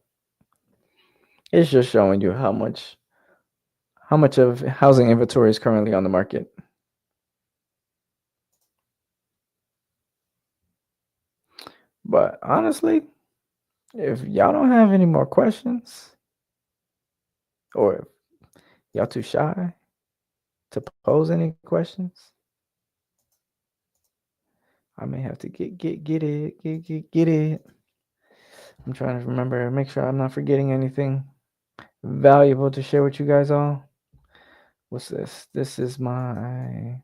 It's just showing you how much of housing inventory is currently on the market. But honestly, if y'all don't have any more questions, or if y'all too shy to pose any questions, I may have to get it. I'm trying to remember, make sure I'm not forgetting anything valuable to share with you guys all. What's this? This is my.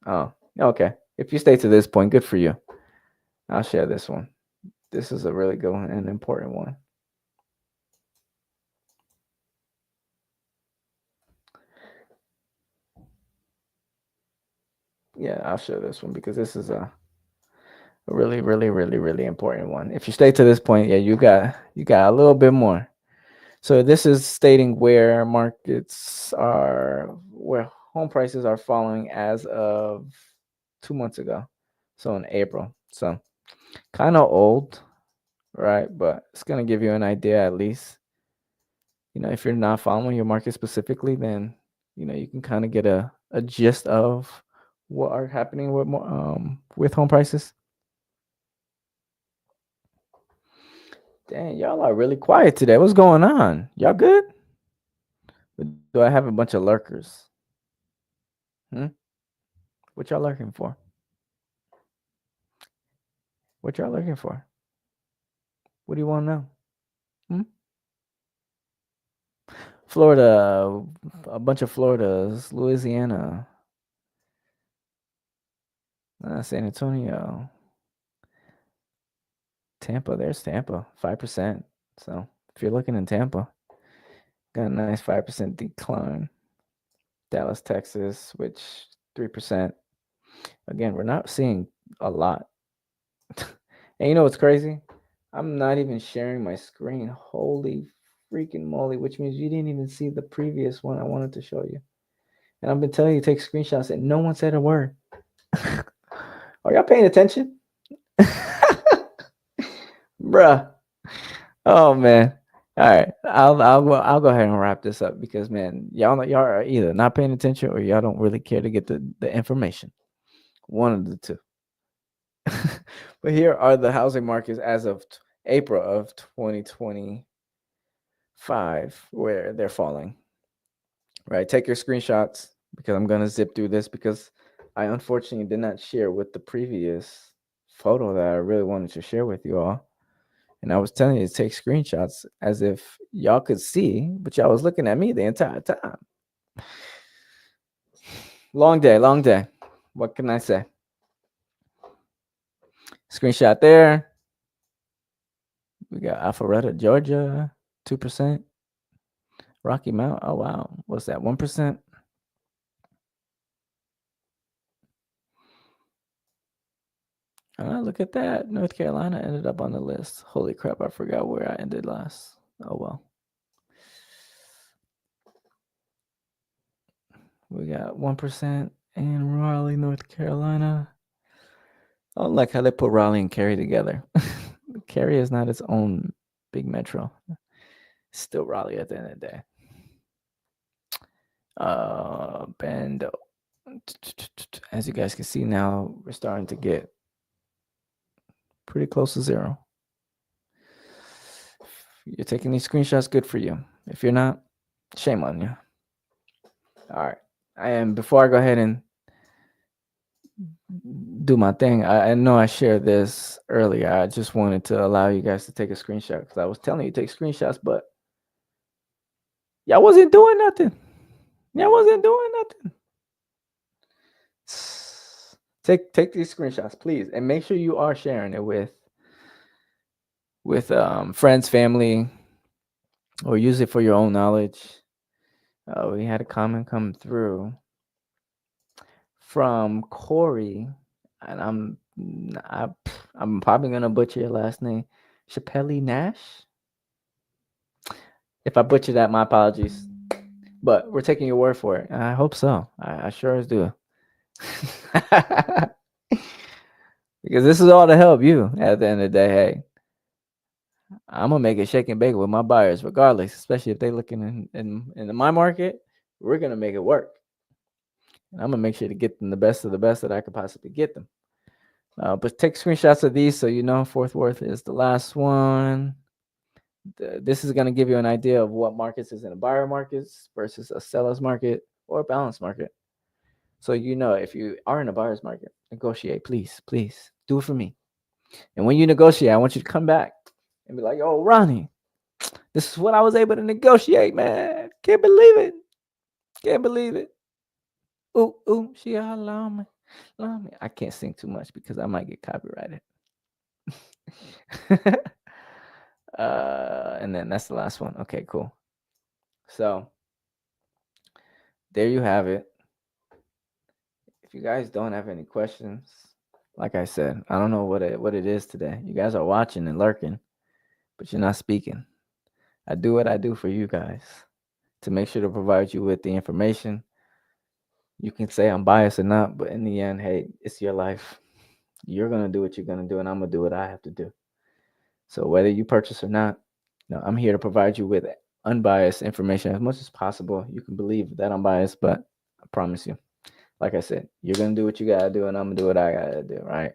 Oh, okay. If you stay to this point, good for you. I'll share this one. This is a really good one and important one. Yeah, I'll share this one because this is a really, really, really, really important one. If you stay to this point, yeah, you got a little bit more. So this is stating where home prices are falling as of 2 months ago. So in April. So kind of old, right? But it's gonna give you an idea at least. If you're not following your market specifically, then you can kind of get a gist of what are happening with home prices. Dang, y'all are really quiet today. What's going on? Y'all good? Do I have a bunch of lurkers? What y'all lurking for? What y'all looking for? What do you want to know? Hmm? Florida, a bunch of Floridas, Louisiana, San Antonio, Tampa. There's Tampa, 5%. So if you're looking in Tampa, got a nice 5% decline. Dallas, Texas, which 3%. Again, we're not seeing a lot. And you know what's crazy? I'm not even sharing my screen. Holy freaking moly, which means you didn't even see the previous one I wanted to show you. And I've been telling you to take screenshots and no one said a word. Are y'all paying attention? Bruh. Oh man. All right. I'll go ahead and wrap this up because man, y'all are either not paying attention or y'all don't really care to get the information. One of the two. But here are the housing markets as of April of 2025 where they're falling. Right? Take your screenshots because I'm going to zip through this because I unfortunately did not share with the previous photo that I really wanted to share with you all. And I was telling you to take screenshots as if y'all could see, but y'all was looking at me the entire time. Long day, long day. What can I say? Screenshot there. We got Alpharetta, Georgia, 2%. Rocky Mount, oh wow. What's that, 1%? Look at that. North Carolina ended up on the list. Holy crap, I forgot where I ended last. Oh well. We got 1% in Raleigh, North Carolina. I don't like how they put Raleigh and Cary together. Cary is not its own big metro. It's still Raleigh at the end of the day. Bando. As you guys can see now, we're starting to get pretty close to zero. If you're taking these screenshots, good for you. If you're not, shame on you. All right. And before I go ahead and do my thing, I know I shared this earlier. I just wanted to allow you guys to take a screenshot because I was telling you to take screenshots, but y'all wasn't doing nothing. Y'all wasn't doing nothing. Take these screenshots, please, and make sure you are sharing it with friends, family, or use it for your own knowledge. We had a comment come through from Corey, and I'm probably gonna butcher your last name, Chappelle Nash. If I butcher that, my apologies. But we're taking your word for it. I hope so. I sure as do. Because this is all to help you at the end of the day. Hey, I'm gonna make it shake and bake with my buyers, regardless, especially if they're looking in my market. We're gonna make it work. And I'm gonna make sure to get them the best of the best that I could possibly get them. But take screenshots of these so you know Fort Worth is the last one. This is going to give you an idea of what markets is in a buyer markets versus a seller's market or a balanced market. So you know if you are in a buyer's market, negotiate, please, please do it for me. And when you negotiate, I want you to come back and be like, "Oh, Ronnie, this is what I was able to negotiate, man. Can't believe it. Can't believe it. Ooh, ooh, she allow me, allow me." I can't sing too much because I might get copyrighted. And then that's the last one. Okay, cool. So there you have it. If you guys don't have any questions, like I said, I don't know what it is today. You guys are watching and lurking, but you're not speaking. I do what I do for you guys to make sure to provide you with the information. You can say I'm biased or not, but in the end, hey, it's your life. You're gonna do what you're gonna do, and I'm gonna do what I have to do. So whether you purchase or not, I'm here to provide you with unbiased information as much as possible. You can believe that I'm biased, but I promise you, like I said, you're gonna do what you gotta do, and I'm gonna do what I gotta do. Right?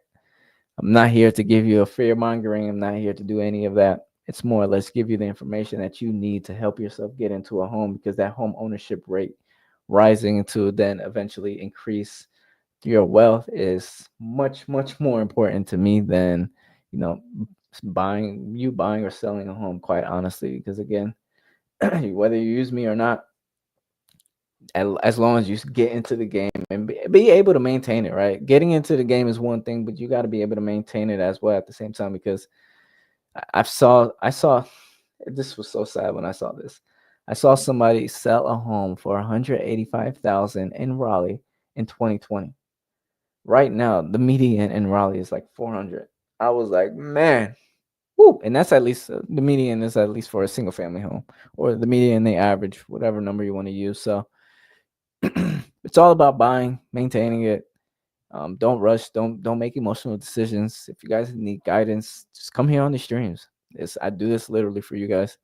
I'm not here to give you a fear mongering. I'm not here to do any of that. It's more or less give you the information that you need to help yourself get into a home because that home ownership rate rising to then eventually increase your wealth is much, much more important to me than, you know, buying or selling a home, quite honestly, because again, whether you use me or not, as long as you get into the game and be able to maintain it, right? Getting into the game is one thing, but you got to be able to maintain it as well at the same time because I saw this was so sad when I saw this. I saw somebody sell a home for 185,000 in Raleigh in 2020. Right now, the median in Raleigh is like 400. I was like, man, Woo, and that's at least the median is at least for a single family home, or the median, the average, whatever number you want to use. So it's all about buying, maintaining it. Don't rush. Don't make emotional decisions. If you guys need guidance, just come here on the streams. I do this literally for you guys.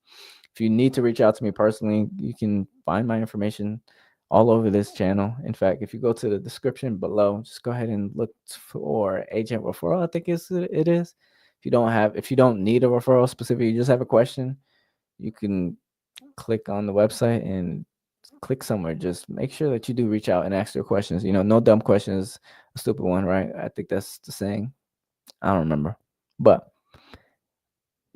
If you need to reach out to me personally, you can find my information all over this channel. In fact, if you go to the description below, just go ahead and look for agent referral. I think it is. If you don't need a referral specifically, you just have a question, you can click on the website and click somewhere. Just make sure that you do reach out and ask your questions. No dumb questions, a stupid one, right? I think that's the saying. I don't remember. But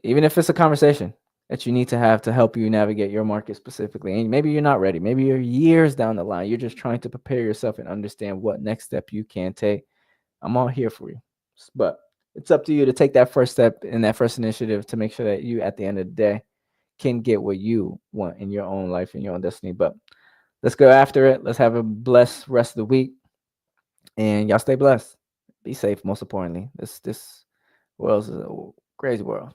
even if it's a conversation that you need to have to help you navigate your market specifically, and maybe you're not ready, maybe you're years down the line, you're just trying to prepare yourself and understand what next step you can take, I'm all here for you. But it's up to you to take that first step and that first initiative to make sure that you, at the end of the day, can get what you want in your own life and your own destiny. But let's go after it. Let's have a blessed rest of the week, and y'all stay blessed. Be safe, most importantly. This world is a crazy world.